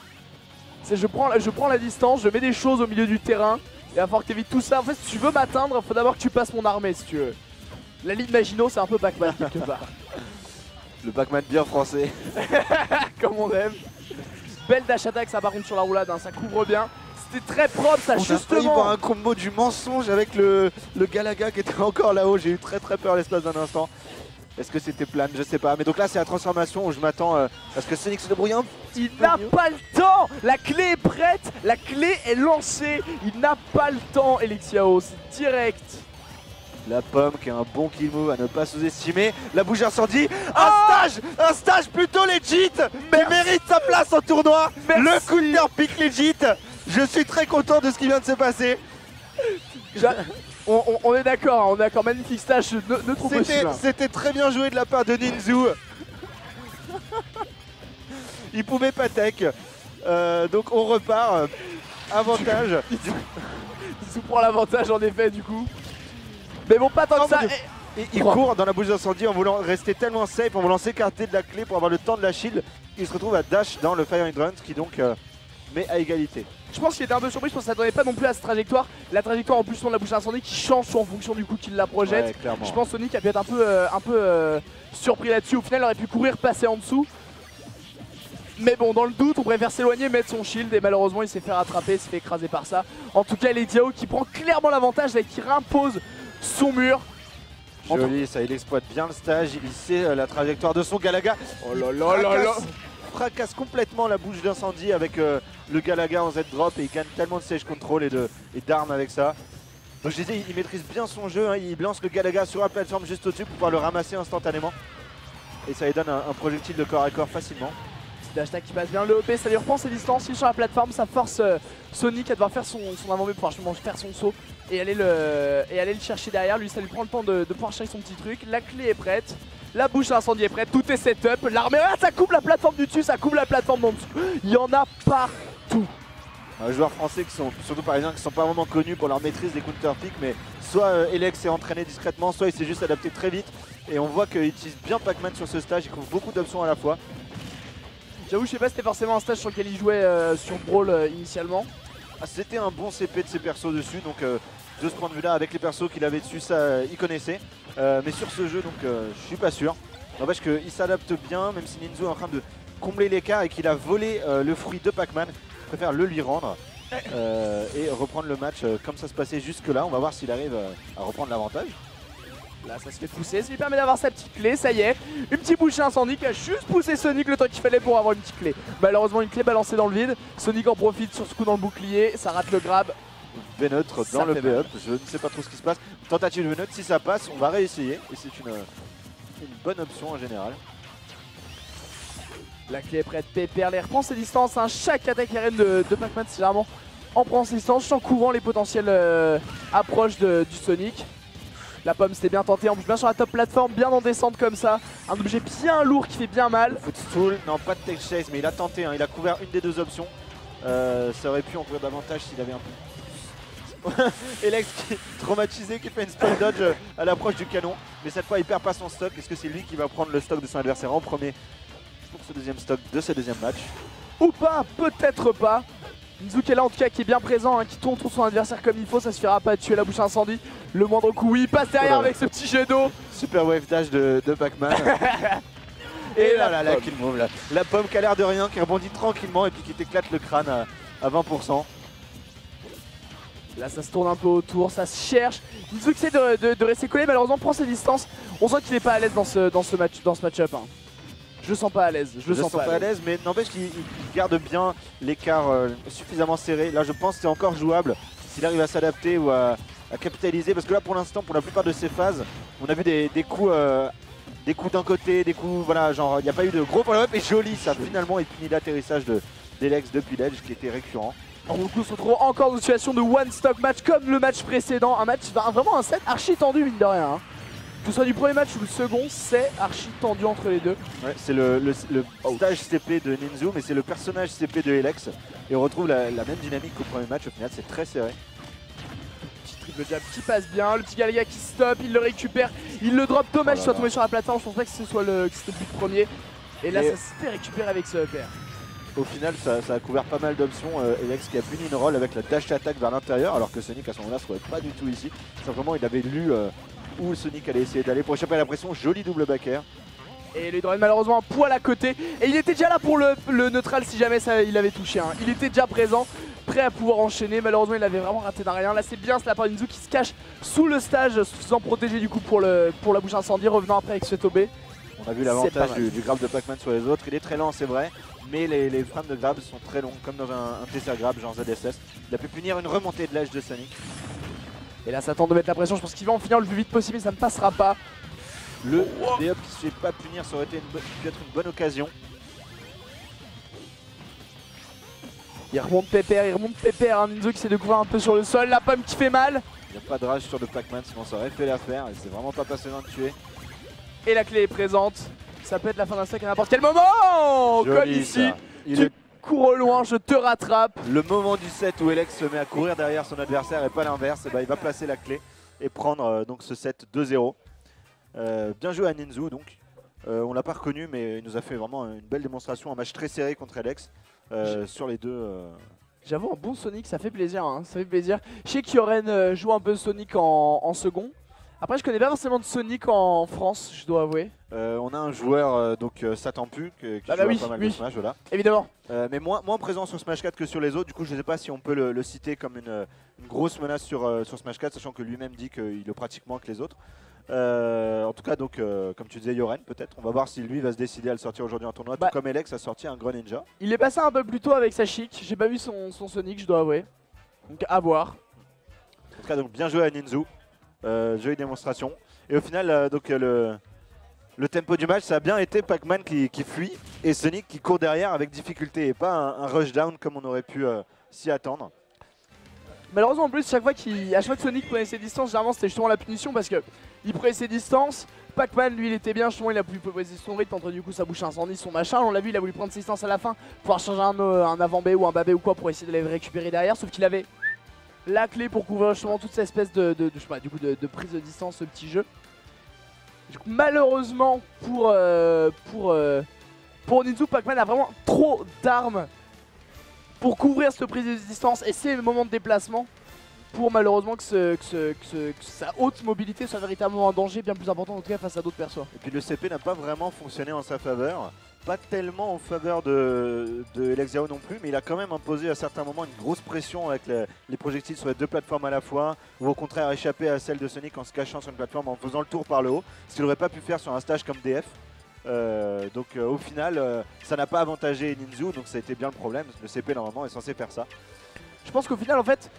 je prends la distance, je mets des choses au milieu du terrain, et il va falloir que tu évites tout ça. En fait, si tu veux m'atteindre, il faut d'abord que tu passes mon armée si tu veux. La ligne Maginot, c'est un peu Pac-Man quelque part. Le Pac-Man bien français. Comme on aime. Belle dash attack ça par contre sur la roulade, hein, ça couvre bien. C'était très propre, ça justement. On a failli voir un combo du mensonge avec le Galaga qui était encore là-haut. J'ai eu très peur l'espace d'un instant. Est-ce que c'était plane? Je sais pas. Mais donc là c'est la transformation où je m'attends à ce que Sonic se débrouille un petit peu. Il n'a pas le temps. La clé est prête, la clé est lancée. Il n'a pas le temps, Elixiao, c'est direct. La pomme qui est un bon kill move à ne pas sous-estimer. La bouche incendie. Un stage plutôt legit. Mais mérite sa place en tournoi. Merci. Le counter pick legit. Je suis très content de ce qui vient de se passer. On est d'accord, hein, on est d'accord. Magnifique stage, ne trop possible. C'était très bien joué de la part de Ninzu. Il pouvait pas tech. Donc on repart. Avantage. Il prend l'avantage en effet du coup. Mais bon, pas tant que ça. Et il court dans la bouche d'incendie en voulant rester tellement safe, en voulant s'écarter de la clé pour avoir le temps de la shield. Il se retrouve à dash dans le Fire Hydrant qui donc met à égalité. Je pense qu'il était un peu surpris, je pense qu'il ne s'attendait pas non plus à cette trajectoire. La trajectoire en plus de la bouche d'incendie qui change en fonction du coup qu'il la projette. Ouais, je pense que Sonic a pu être un peu surpris là-dessus. Au final, il aurait pu courir, passer en dessous. Mais bon, dans le doute, on préfère s'éloigner, mettre son shield et malheureusement il s'est fait rattraper, il s'est fait écraser par ça. En tout cas, il est Xiao qui prend clairement l'avantage et qui réimpose son mur. Joli, ça il exploite bien le stage, il sait la trajectoire de son Galaga. Oh là là là là. Fracasse complètement la bouche d'incendie avec le Galaga en Z-drop et il gagne tellement de stage control et d'armes avec ça. Donc je disais, il maîtrise bien son jeu, hein, il lance le Galaga sur la plateforme juste au-dessus pour pouvoir le ramasser instantanément. Et ça lui donne un projectile de corps à corps facilement. Hashtag qui passe bien le OP, ça lui reprend ses distances, il est sur la plateforme, ça force Sonic à devoir faire son avant-move pour justement faire son saut et aller le chercher derrière. Lui, ça lui prend le temps de pouvoir chercher son petit truc. La clé est prête, la bouche à incendie est prête, tout est setup. L'armée, ça coupe la plateforme du dessus, ça coupe la plateforme d'en dessous. Il y en a partout. Les joueurs français qui sont, surtout parisiens, qui sont pas vraiment connus pour leur maîtrise des counter picks, mais soit Elex s'est entraîné discrètement, soit il s'est juste adapté très vite. Et on voit qu'il utilise bien Pac-Man sur ce stage, il trouve beaucoup d'options à la fois. J'avoue, je sais pas si c'était forcément un stage sur lequel il jouait sur Brawl initialement. Ah, c'était un bon CP de ses persos dessus, donc de ce point de vue là, avec les persos qu'il avait dessus, ça il connaissait. Mais sur ce jeu, donc je suis pas sûr. N'empêche qu'il s'adapte bien, même si Ninzu est en train de combler l'écart et qu'il a volé le fruit de Pac-Man. Je préfère le lui rendre. et reprendre le match comme ça se passait jusque là. On va voir s'il arrive à reprendre l'avantage. Là ça se fait pousser, ça lui permet d'avoir sa petite clé, ça y est. Une petite bouchée incendie qui a juste poussé Sonic le temps qu'il fallait pour avoir une petite clé. Malheureusement une clé balancée dans le vide, Sonic en profite sur ce coup dans le bouclier, ça rate le grab. V-neutre dans le B-up, je ne sais pas trop ce qui se passe. Tentative de V-neutre, si ça passe, on va réessayer. Et c'est une bonne option en général. La clé est prête, Pépère, les reprend ses distances, hein. Chaque attaque RN de Pac-Man c'est généralement en prend ses distances, en couvrant les potentielles approches du Sonic. La pomme c'était bien tenté, en plus bien sur la top plateforme, bien en descente comme ça. Un objet bien lourd qui fait bien mal. Footstool, non pas de tech chase, mais il a tenté, hein. Il a couvert une des deux options. Ça aurait pu en couvrir davantage s'il avait un peu... Elex qui est traumatisé, qui fait une spell dodge à l'approche du canon. Mais cette fois il perd pas son stock. Est-ce que c'est lui qui va prendre le stock de son adversaire en premier pour ce deuxième stock de ce deuxième match? Ou pas, peut-être pas. Ninzu qui est là en tout cas, qui est bien présent, hein, qui tourne son adversaire comme il faut, ça suffira pas à tuer la bouche incendie. Le moindre coup, oui, il passe derrière avec ce petit jet d'eau. Super wave dash de Pac-Man. Et là, la kill move là. La pomme qui a l'air de rien, qui rebondit tranquillement et puis qui t'éclate le crâne à 20%. Là ça se tourne un peu autour, ça se cherche. Ninzu qui essaie de rester collé, malheureusement prend ses distances. On sent qu'il est pas à l'aise dans ce match-up. Hein. Je le sens pas à l'aise. Je le sens pas à l'aise, mais n'empêche qu'il garde bien l'écart suffisamment serré. Là je pense que c'est encore jouable s'il arrive à s'adapter ou à capitaliser. Parce que là pour l'instant, pour la plupart de ces phases, on a vu des coups d'un côté, des coups, voilà, genre il n'y a pas eu de gros follow-up et joli ça finalement et finit l'atterrissage d'Elex depuis l'edge qui était récurrent. Alors du coup on se retrouve encore dans une situation de one stock match comme le match précédent. Un match, vraiment un set archi tendu mine de rien. Hein. Que ce soit du premier match ou le second, c'est archi tendu entre les deux. Ouais, c'est le stage CP de Ninzu, mais c'est le personnage CP de Elex. Et on retrouve la même dynamique qu'au premier match, au final c'est très serré. Petit triple jab qui passe bien, le petit Galaga qui stop, il le récupère, il le drop, dommage qu'il soit tombé sur la plateforme, je pense pas que ce soit le but premier. Et là ça se fait récupérer avec ce upper. Au final ça a couvert pas mal d'options, Elex qui a puni une roll avec la dash attack vers l'intérieur alors que Sonic à ce moment là se trouvait pas du tout ici. Simplement il avait lu où Sonic allait essayer d'aller pour échapper à la pression, joli double back air. Et le drone malheureusement un poil à côté. Et il était déjà là pour le neutral si jamais il avait touché. Hein. Il était déjà présent, prêt à pouvoir enchaîner. Malheureusement il avait vraiment raté d'un rien. Là c'est bien, c'est la part de Ninzu qui se cache sous le stage, se faisant protéger du coup pour la bouche incendie, revenant après avec ce Tobé. On a vu l'avantage du grab de Pac-Man sur les autres. Il est très lent c'est vrai, mais les frames de grab sont très longs comme dans un TCR grab genre ZSS. Il a pu punir une remontée de l'edge de Sonic. Et là ça tente de mettre la pression, je pense qu'il va en finir le plus vite possible mais ça ne passera pas. Le D-up qui se fait pas punir, ça aurait pu être une bonne occasion. Il remonte Pépère, hein. Ninzu qui s'est découvert un peu sur le sol, la pomme qui fait mal. Il n'y a pas de rage sur le Pac-Man, sinon ça aurait fait l'affaire et c'est vraiment pas passionnant de tuer. Et la clé est présente, ça peut être la fin d'un stock à n'importe quel moment. Joli, comme ici, tu cours au loin, je te rattrape. Le moment du set où Elex se met à courir derrière son adversaire et pas l'inverse, il va placer la clé et prendre donc ce set 2-0. Bien joué à Ninzu donc. On l'a pas reconnu mais il nous a fait vraiment une belle démonstration, un match très serré contre Elex sur les deux. J'avoue un bon Sonic, ça fait plaisir, hein, ça fait plaisir. Je sais qu'Yoren joue un peu Sonic en second. Après je connais pas forcément de Sonic en France, je dois avouer. On a un joueur donc Satampu qui joue pas mal de Smash, voilà. Évidemment. Mais moins présent sur Smash 4 que sur les autres, du coup je sais pas si on peut le citer comme une grosse menace sur Smash 4, sachant que lui-même dit qu'il le pratique moins que les autres. En tout cas donc comme tu disais Yoren peut-être, on va voir si lui va se décider à le sortir aujourd'hui en tournoi, tout comme Elex a sorti un Gros Ninja. Il est passé un peu plus tôt avec sa chic, j'ai pas vu son Sonic je dois avouer. Donc à voir. En tout cas donc bien joué à Ninzu, jolie démonstration. Et au final donc le tempo du match ça a bien été Pac-Man qui fuit et Sonic qui court derrière avec difficulté et pas un rush down comme on aurait pu s'y attendre. Malheureusement en plus à chaque fois que Sonic prenait ses distances, généralement c'était justement la punition parce que il prenait ses distances. Pac-Man lui il était bien, justement il a pu poser son rythme entre du coup sa bouche incendie, son machin. On l'a vu, il a voulu prendre ses distances à la fin, pouvoir changer un avant B ou un bas B ou quoi pour essayer de les récupérer derrière, sauf qu'il avait la clé pour couvrir justement toute cette espèce de prise de distance, ce petit jeu. Du coup, malheureusement pour Ninzu, Pac-Man a vraiment trop d'armes pour couvrir cette prise de distance et ces moments de déplacement. pour malheureusement que sa haute mobilité soit véritablement un danger bien plus important en tout cas face à d'autres persos. Et puis le CP n'a pas vraiment fonctionné en sa faveur. Pas tellement en faveur de Alexiao non plus, mais il a quand même imposé à certains moments une grosse pression avec les projectiles sur les deux plateformes à la fois, ou au contraire échapper à celle de Sonic en se cachant sur une plateforme en faisant le tour par le haut, ce qu'il n'aurait pas pu faire sur un stage comme DF. Au final, ça n'a pas avantagé Ninzu, donc ça a été bien le problème. Le CP normalement est censé faire ça. Je pense qu'au final, en fait,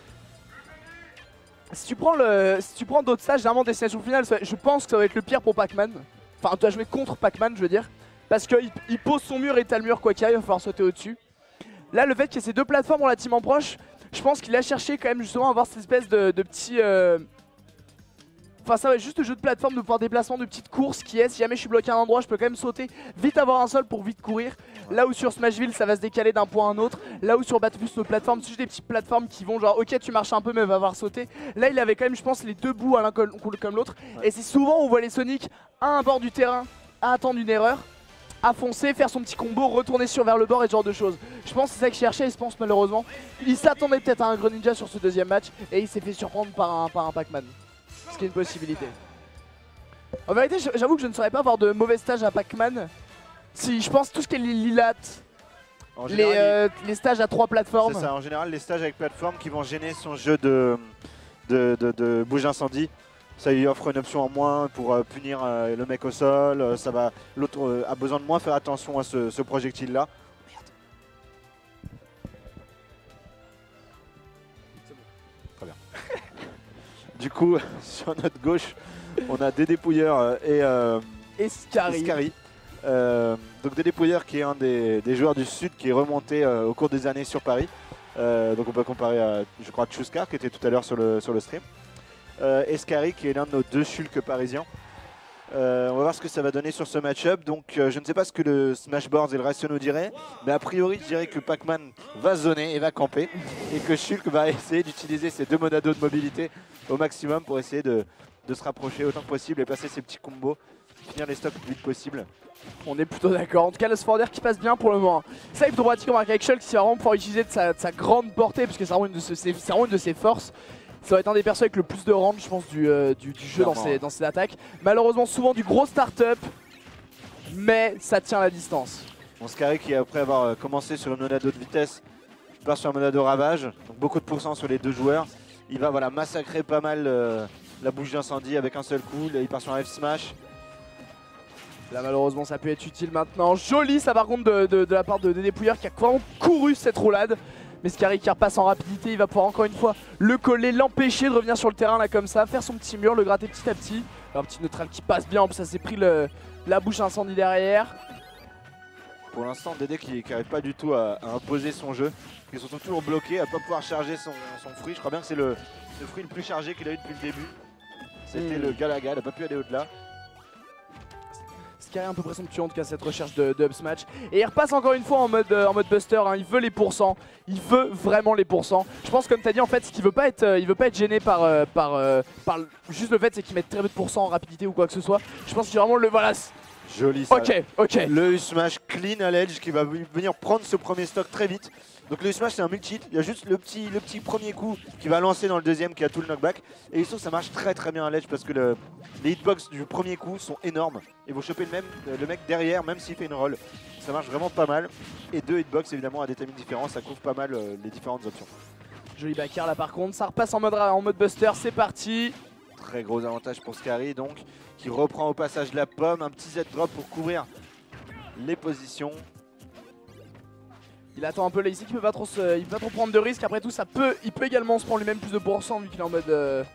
si tu prends d'autres stages, généralement Destination Finale, je pense que ça va être le pire pour Pac-Man. Enfin, tu dois jouer contre Pac-Man, je veux dire. Parce qu'il pose son mur et t'as le mur quoi qu'il arrive, il va falloir sauter au-dessus. Là, le fait qu'il y ait ces deux plateformes relativement proches, je pense qu'il a cherché quand même justement à avoir cette espèce de petit... Enfin ça va être juste le jeu de plateforme, de pouvoir déplacement, de petites courses qui est, si jamais je suis bloqué à un endroit, je peux quand même sauter, vite avoir un sol pour vite courir. Là où sur Smashville ça va se décaler d'un point à un autre, là où sur Battlefield nos plateformes, c'est juste des petites plateformes qui vont genre ok tu marches un peu mais va avoir sauté. Là il avait quand même je pense les deux bouts à l'un comme l'autre, et c'est souvent on voit les Sonic à un bord du terrain, à attendre une erreur, à foncer, faire son petit combo, retourner vers le bord et ce genre de choses. Je pense que c'est ça qu'il cherchait et je pense malheureusement, il s'attendait peut-être à un Greninja sur ce deuxième match et il s'est fait surprendre par un Pac-Man. Ce qui est une possibilité. En vérité, j'avoue que je ne saurais pas avoir de mauvais stages à Pac-Man. Si je pense tout ce qui est les Lilat, les stages à 3 plateformes. C'est ça, en général les stages avec plateforme qui vont gêner son jeu de bouge incendie. Ça lui offre une option en moins pour punir le mec au sol. L'autre a besoin de moins faire attention à ce projectile là. Du coup, sur notre gauche, on a Dédé Pouilleur et Scary. Donc Dédé Pouilleur qui est un des joueurs du Sud qui est remonté au cours des années sur Paris. Donc on peut comparer à, je crois, Tchouskar qui était tout à l'heure sur le stream. Et Scary qui est l'un de nos deux Shulk parisiens. On va voir ce que ça va donner sur ce match-up. Donc je ne sais pas ce que le Smashboards et le ratio nous dirait, mais a priori je dirais que Pac-Man va zoner et va camper, et que Shulk va essayer d'utiliser ses deux monados de mobilité au maximum pour essayer de se rapprocher autant que possible et passer ses petits combos, finir les stocks le plus vite possible. On est plutôt d'accord. En tout cas, le Sforder qui passe bien pour le moment. C'est vrai que droitier comme avec Shulk, qui va vraiment pouvoir utiliser de sa grande portée, parce que c'est vraiment une de ses forces. Ça va être un des persos avec le plus de range, je pense, du jeu dans ses attaques. Malheureusement, souvent du gros start-up, mais ça tient la distance. Bon, Scary qui, après avoir commencé sur une monado de vitesse, part sur un monado ravage, donc beaucoup de pourcents sur les deux joueurs. Il va massacrer pas mal la bouche d'incendie avec un seul coup. Là, il part sur un F-Smash. Là, malheureusement, ça peut être utile maintenant. Joli, ça, par contre, de la part de Dédé Pouilleur qui a vraiment couru cette roulade. Mais Scary qui repasse en rapidité, il va pouvoir encore une fois le coller, l'empêcher de revenir sur le terrain là comme ça, faire son petit mur, le gratter petit à petit. Un petit neutral qui passe bien, en plus ça s'est pris la bouche incendie derrière. Pour l'instant, Dédé qui n'arrive pas du tout à imposer son jeu. Ils sont toujours bloqués, à ne pas pouvoir charger son fruit. Je crois bien que c'est le fruit le plus chargé qu'il a eu depuis le début. C'était le Galaga, il n'a pas pu aller au-delà. Scary un peu présomptueux en tout cas cette recherche de up smash. Et il repasse encore une fois en mode buster, hein. Il veut les pourcents, il veut vraiment les pourcents. Je pense comme tu as dit en fait, il veut pas être gêné par juste le fait c'est qu'il mette très peu de pourcents en rapidité ou quoi que ce soit. Je pense qu'il vraiment le voilà. Joli ça. Ok. Le smash clean à l'edge qui va venir prendre ce premier stock très vite. Donc le smash c'est un multi-hit, il y a juste le petit premier coup qui va lancer dans le deuxième qui a tout le knockback. Et il se trouve que ça marche très bien à l'edge parce que les hitbox du premier coup sont énormes. Et vous chopez le mec derrière même s'il fait une roll. Ça marche vraiment pas mal. Et deux hitbox évidemment à des timings différents, ça couvre pas mal les différentes options. Joli backer là par contre, ça repasse en mode buster, c'est parti. Très gros avantage pour Scary donc, qui reprend au passage la pomme, un petit Z-drop pour couvrir les positions. Il attend un peu là ici, il peut pas trop prendre de risques. Après tout, il peut également se prendre lui-même plus de pourcents vu qu'il est en mode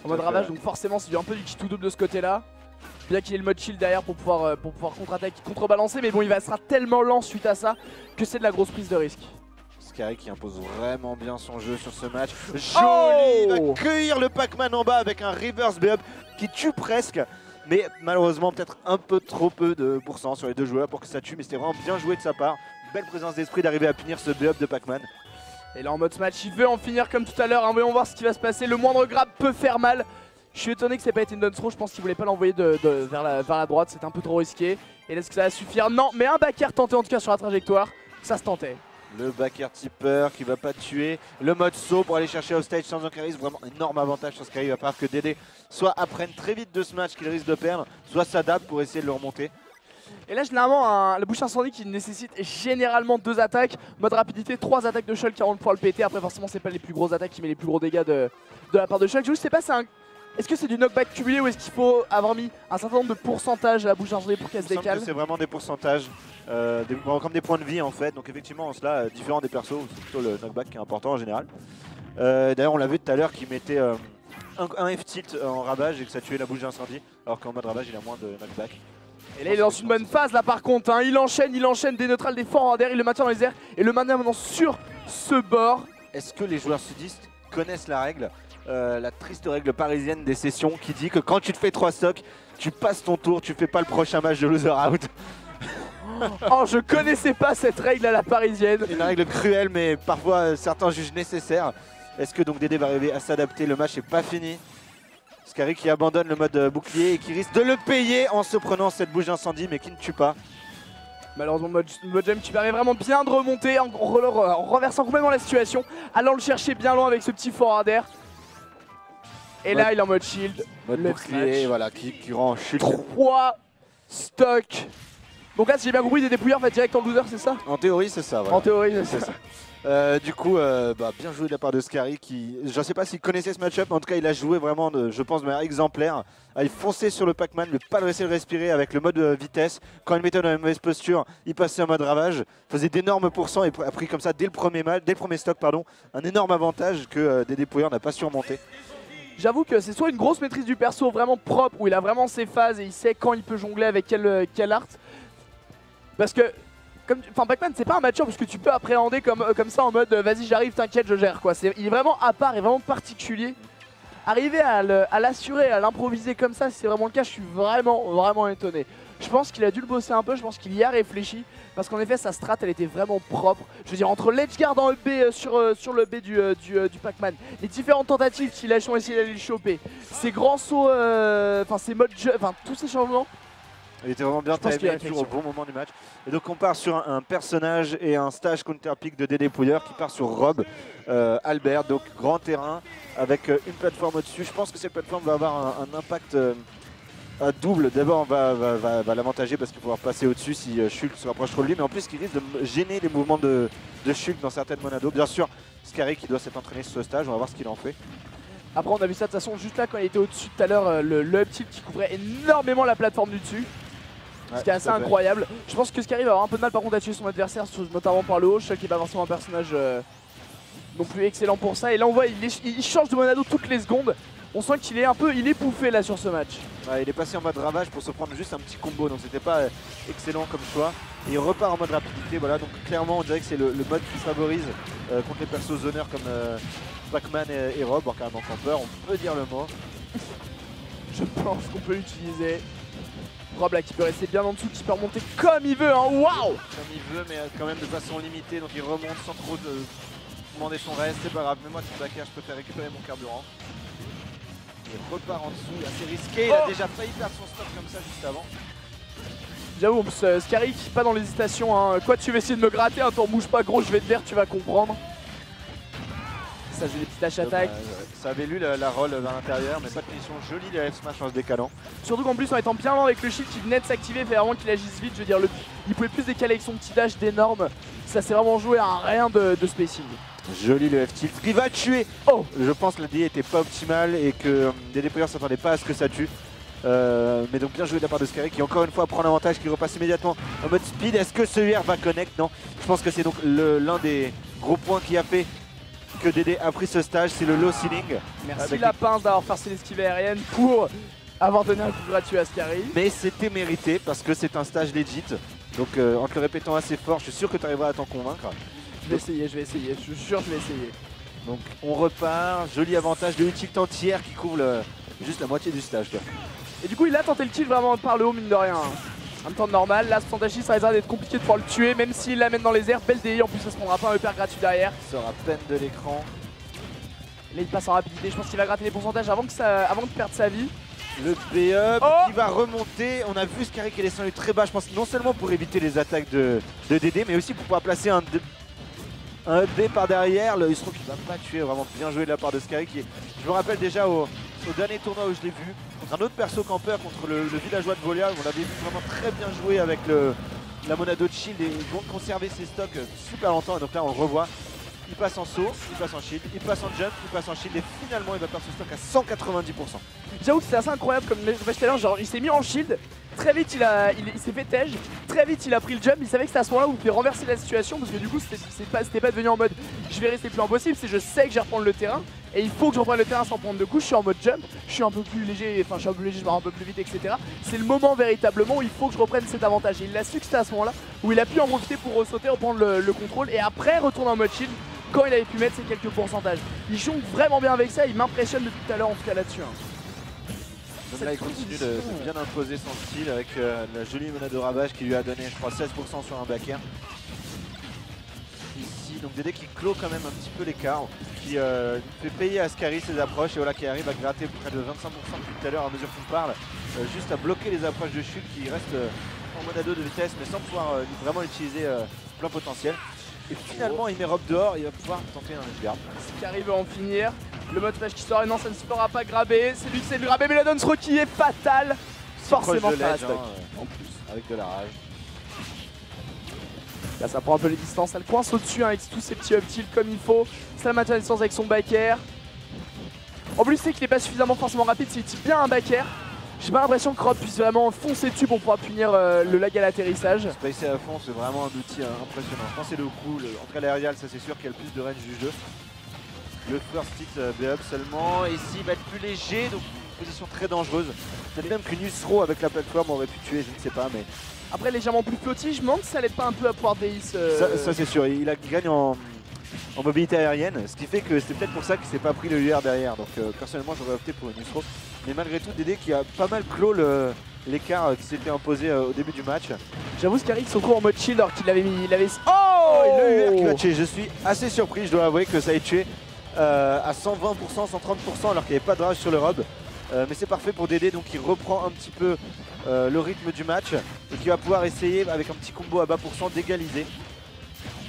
ravage. Donc forcément, c'est un peu du kit tout double de ce côté-là. Bien qu'il ait le mode shield derrière pour pouvoir contre-attaquer, contrebalancer. Mais bon, il sera tellement lent suite à ça que c'est de la grosse prise de risque. Scary qui impose vraiment bien son jeu sur ce match. Joli, il va cueillir le Pac-Man en bas avec un reverse B-up qui tue presque. Mais malheureusement, peut-être un peu trop peu de pourcents sur les deux joueurs pour que ça tue. Mais c'était vraiment bien joué de sa part. Belle présence d'esprit d'arriver à punir ce B-up de Pac-Man. Et là en mode smash, il veut en finir comme tout à l'heure, hein. Voyons voir ce qui va se passer. Le moindre grab peut faire mal. Je suis étonné que ça n'ait pas été une done throw. Je pense qu'il voulait pas l'envoyer vers la droite, c'était un peu trop risqué. Et est-ce que ça va suffire? Non, mais un backer tenté en tout cas sur la trajectoire. Ça se tentait. Le backer tipper qui va pas tuer. Le mode saut pour aller chercher offstage sans Ocarys. Vraiment énorme avantage sur Scary. Il va falloir que DD soit apprenne très vite de ce match qu'il risque de perdre, soit s'adapte pour essayer de le remonter. Et là, généralement, la bouche incendie qui nécessite généralement 2 attaques. Mode rapidité, 3 attaques de Shulk avant de pouvoir le péter. Après, forcément, c'est pas les plus grosses attaques qui met les plus gros dégâts de la part de Shulk. Je sais pas, est-ce que c'est du knockback cumulé ou est-ce qu'il faut avoir mis un certain nombre de pourcentages à la bouche incendie pour qu'elle se décale? C'est vraiment des pourcentages, comme des points de vie en fait. Donc effectivement, en cela, différent des persos, c'est plutôt le knockback qui est important en général. D'ailleurs, on l'a vu tout à l'heure qu'il mettait un F-tilt en ravage et que ça tuait la bouche d'incendie, alors qu'en mode ravage, il a moins de knockback. Et là il est dans une bonne phase là par contre, hein. Il enchaîne des neutrales, des forts en air, il le maintient dans les airs et le maintient maintenant sur ce bord. Est-ce que les joueurs sudistes connaissent la règle, la triste règle parisienne des sessions qui dit que quand tu te fais 3 stocks, tu passes ton tour, tu fais pas le prochain match de loser out? Oh, je connaissais pas cette règle à la parisienne. Une règle cruelle mais parfois certains jugent nécessaire. Est-ce que donc Dédé va arriver à s'adapter? Le match n'est pas fini. Scary qui abandonne le mode bouclier et qui risque de le payer en se prenant cette bouche d'incendie mais qui ne tue pas. Malheureusement, mode jump qui permet vraiment bien de remonter en renversant complètement la situation, allant le chercher bien loin avec ce petit forward air. Et là, il est en mode shield. Mode bouclier, voilà, qui rend shield. 3 stocks. Donc là, si j'ai bien compris, des dépouilleurs va direct en loser, c'est ça? En théorie, c'est ça. Voilà. En théorie, c'est ça. Du coup, bien joué de la part de Scary qui, je ne sais pas s'il connaissait ce match-up, mais en tout cas il a joué vraiment, je pense, de manière exemplaire. Il fonçait sur le Pac-Man, ne pas le laisser le respirer avec le mode vitesse. Quand il mettait dans la mauvaise posture, il passait en mode ravage, faisait d'énormes pourcents et a pris comme ça dès le premier stock, un énorme avantage que des dépouilleurs n'a pas surmonté. J'avoue que c'est soit une grosse maîtrise du perso vraiment propre, où il a vraiment ses phases et il sait quand il peut jongler avec quelle art. Parce que Pac-Man c'est pas un match-up parce que tu peux appréhender comme ça en mode vas-y j'arrive, t'inquiète, je gère quoi. Il est vraiment à part et vraiment particulier. Arriver à l'assurer, à l'improviser comme ça, si c'est vraiment le cas, je suis vraiment étonné. Je pense qu'il a dû le bosser un peu, je pense qu'il y a réfléchi. Parce qu'en effet sa strat elle était vraiment propre. Je veux dire entre l'edgeguard en EP sur le B du Pac-Man, les différentes tentatives qu'il a essayé d'aller le choper, ses grands sauts, ses modes jeu, tous ces changements. Il était vraiment bien timé, toujours au bon moment du match. Et donc on part sur un personnage et un stage counter-pick de Dédé Pouilleur qui part sur Rob Albert, donc grand terrain avec une plateforme au-dessus. Je pense que cette plateforme va avoir un impact à double. D'abord on va l'avantager parce qu'il va pouvoir passer au-dessus si Shulk se rapproche trop de lui, mais en plus il risque de gêner les mouvements de Shulk dans certaines monados. Bien sûr, Scary qui doit s'être entraîné sur ce stage, on va voir ce qu'il en fait. Après on a vu ça de toute façon juste là quand il était au-dessus tout à l'heure, le up tilt qui couvrait énormément la plateforme du dessus. Ce qui est assez incroyable. Je pense que Scary va avoir un peu de mal par contre à tuer son adversaire, notamment par le haut. Shulk qui n'est pas forcément un personnage non plus excellent pour ça. Et là on voit il change de monado toutes les secondes. On sent qu'il est il est pouffé là sur ce match. Ouais, il est passé en mode ravage pour se prendre juste un petit combo, donc c'était pas excellent comme choix. Et il repart en mode rapidité, voilà, donc clairement on dirait que c'est le mode qui favorise contre les persos zoners comme Pac-Man et Rob, en carrément camper, on peut dire le mot. Je pense qu'on peut l'utiliser. Rob là qui peut rester bien en dessous, qui peut remonter comme il veut, hein. Waouh! Comme il veut, mais quand même de façon limitée, donc il remonte sans trop demander son reste, c'est pas grave, mais moi tout backer, je préfère récupérer mon carburant. Il repart en dessous, il est assez risqué, il a déjà failli perdre son stock comme ça juste avant. J'avoue, en plus, Scary qui pas dans l'hésitation, hein. Quoi, tu vas essayer de me gratter, hein, t'en bouge pas gros, je vais te dire, tu vas comprendre. Ça faisait des petites dash attaques. Ça avait lu la roll vers l'intérieur, mais pas de punition. Joli les F smash en se décalant. Surtout qu'en plus en étant bien lent avec le shield qui venait de s'activer, fait vraiment qu'il agisse vite. Je veux dire, il pouvait plus décaler avec son petit dash d'énorme. Ça s'est vraiment joué à rien de spacing. Joli le F-tilt qui va tuer. Oh, je pense que la DI était pas optimale et que des dépouilleurs ne s'attendaient pas à ce que ça tue. Mais donc bien joué de la part de Scary qui encore une fois prend l'avantage, qui repasse immédiatement en mode speed. Est-ce que ce UR va connect? Non. Je pense que c'est donc l'un des gros points qui a fait que Dédé a pris ce stage, c'est le low ceiling. Merci la pince d'avoir forcé l'esquive aérienne pour avoir donné un coup gratuit à Scary. Mais c'était mérité parce que c'est un stage legit. Donc en te le répétant assez fort, je suis sûr que tu arriveras à t'en convaincre. Je vais essayer, je suis sûr que je vais essayer. Donc on repart, joli avantage de l'utilt entière qui couvre juste la moitié du stage. Quoi. Et du coup il a tenté le kill vraiment par le haut mine de rien. En même temps normal, là ce Sandachi ça risque d'être compliqué de pouvoir le tuer, même s'il l'amène dans les airs, belle DI, en plus ça se prendra pas un upper gratuit derrière. Il sort à peine de l'écran. Là il passe en rapidité, je pense qu'il va gratter les pourcentages avant de perdre sa vie. Le B-up qui va remonter, on a vu Scary qui est descendu très bas, je pense non seulement pour éviter les attaques de Dédé, mais aussi pour pouvoir placer Un B par derrière, le Istro qui va pas tuer, vraiment bien joué de la part de Skary. Je me rappelle déjà au dernier tournoi où je l'ai vu, contre un autre perso campeur, contre le villageois de Volia, où on l'avait vu vraiment très bien jouer avec la Monado de shield et ils vont conserver ses stocks super longtemps. Et donc là on le revoit, il passe en saut, il passe en shield, il passe en jump, il passe en shield et finalement il va perdre son stock à 190%. J'avoue que c'est assez incroyable comme tout à l'heure, genre il s'est mis en shield, très vite il s'est fait tège, très vite il a pris le jump, il savait que c'était à ce moment là où il pouvait renverser la situation parce que du coup c'était pas devenu en mode je vais rester le plus impossible, c'est je sais que je vais reprendre le terrain et il faut que je reprenne le terrain sans prendre de coups, je suis en mode jump, je suis un peu plus léger, enfin je suis un peu léger, je pars un peu plus vite etc. C'est le moment véritablement où il faut que je reprenne cet avantage et il l'a su que c'était à ce moment là où il a pu en profiter pour ressauter, reprendre le contrôle et après retourner en mode shield quand il avait pu mettre ses quelques pourcentages. Il jongle vraiment bien avec ça, il m'impressionne depuis tout à l'heure en tout cas là-dessus. Donc là il continue de bien imposer son style avec la jolie Monado de Ravage qui lui a donné je crois 16% sur un back air. Ici donc Dédé qui clôt quand même un petit peu l'écart, qui fait payer à Skary ses approches et voilà qui arrive à gratter près de 25% depuis tout à l'heure à mesure qu'on parle, juste à bloquer les approches de chute qui restent en Monado de vitesse mais sans pouvoir vraiment utiliser plein potentiel. Et finalement il met Rob dehors, il va pouvoir tenter un edge guard. Skary veut en finir. Le mode flash qui sort et non ça ne se fera pas grabber, c'est lui qui sait le grabber mais la dance qui est fatale. Forcément pas stock. En plus avec de la rage. Là ça prend un peu les distances, elle coince au-dessus avec tous ses petits up tilt comme il faut. Ça maintient la distance avec son back air. En plus c'est qu'il n'est pas suffisamment forcément rapide, s'il type bien un back air. J'ai pas l'impression que Rob puisse vraiment foncer dessus pour pouvoir punir le lag à l'atterrissage. Spacer à fond c'est vraiment un outil impressionnant. Je pense que c'est le coup, en tout cas l'aérial ça c'est sûr qu'il y a le plus de range du jeu. Le first hit B-up seulement, et ici il va être plus léger, donc une position très dangereuse. Peut-être même qu'une Usro avec la plateforme aurait pu tuer, je ne sais pas, mais... Après légèrement plus petit, je me demande si ça l'aide pas un peu à pouvoir déis. Ça c'est sûr, il gagne en mobilité aérienne, ce qui fait que c'est peut-être pour ça qu'il s'est pas pris le UR derrière. Donc personnellement j'aurais opté pour une Usro. Mais malgré tout Dédé qui a pas mal clos l'écart qui s'était imposé au début du match. J'avoue Skary se retrouve en mode shield alors qu'il avait mis... Oh et le UR qui va tuer, je suis assez surpris, je dois avouer que ça ait tué. À 120%, 130% alors qu'il n'y avait pas de rage sur le Rob. Mais c'est parfait pour Dédé, donc il reprend un petit peu le rythme du match et qui va pouvoir essayer avec un petit combo à bas pourcent d'égaliser.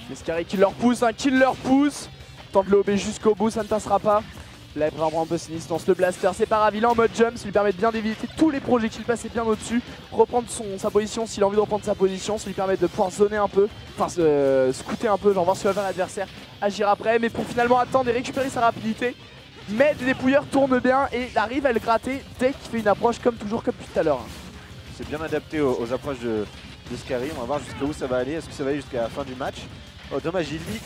Mais Skary qui leur pousse, un kill leur pousse. Tente le OB jusqu'au bout, ça ne passera pas. Là il prend un peu ses distances, le blaster c'est pas grave, il est en mode jump, ça lui permet de bien d'éviter tous les projectiles passés bien au-dessus, reprendre sa position s'il a envie de reprendre sa position, ça lui permet de pouvoir zoner un peu, enfin scouter un peu, genre voir ce que va faire l'adversaire, agir après, mais pour finalement attendre et récupérer sa rapidité. Mais le dépouilleur tourne bien et il arrive à le gratter dès qu'il fait une approche comme toujours, comme tout à l'heure. C'est bien adapté aux approches de Skary, on va voir jusqu'où ça va aller, est-ce que ça va aller jusqu'à la fin du match. Oh dommage, il lit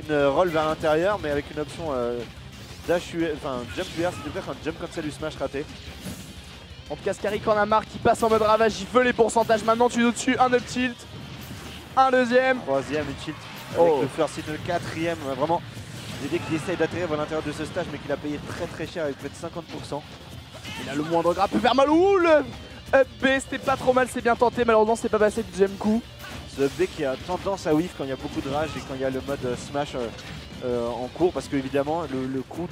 une roll vers l'intérieur mais avec une option... dash enfin jump UR, c'était peut-être un jump comme ça du smash raté. En tout cas Skary qui en a marre, qui passe en mode ravage, il veut les pourcentages maintenant, tu es au-dessus, un up tilt, un deuxième. Troisième tilt avec le first hit, le quatrième, vraiment Dédé qui essaye d'atterrir à l'intérieur de ce stage mais qu'il a payé très cher avec près de 50%. Il a le moindre gras peut faire mal, ouh le up B c'était pas trop mal, c'est bien tenté, malheureusement c'est pas passé du deuxième coup. Ce up B qui a tendance à whiff quand il y a beaucoup de rage et quand il y a le mode smash en cours parce que évidemment le coup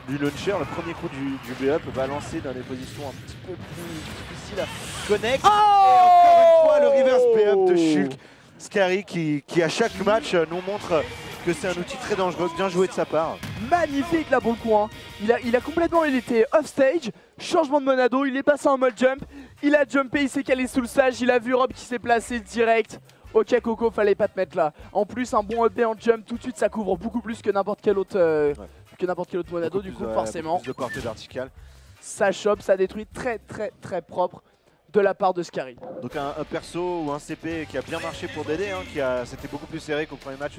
du launcher, le premier coup du B-up va lancer dans des positions un petit peu plus difficiles à connect. Et encore une fois le reverse B-up de Shulk. Skary qui à chaque match nous montre que c'est un outil très dangereux, bien joué de sa part. Magnifique là pour le coup, hein. Il a complètement, il était off stage, changement de Monado, il est passé en mode jump, il a jumpé, il s'est calé sous le stage, il a vu Rob qui s'est placé direct. Ok Coco, fallait pas te mettre là. En plus un bon up B en jump tout de suite ça couvre beaucoup plus que n'importe quel autre Monado du coup forcément. Plus de portée verticale. Ça chope, ça détruit très propre de la part de Skary. Donc un perso ou un CP qui a bien marché pour Dédé, hein, c'était beaucoup plus serré qu'au premier match.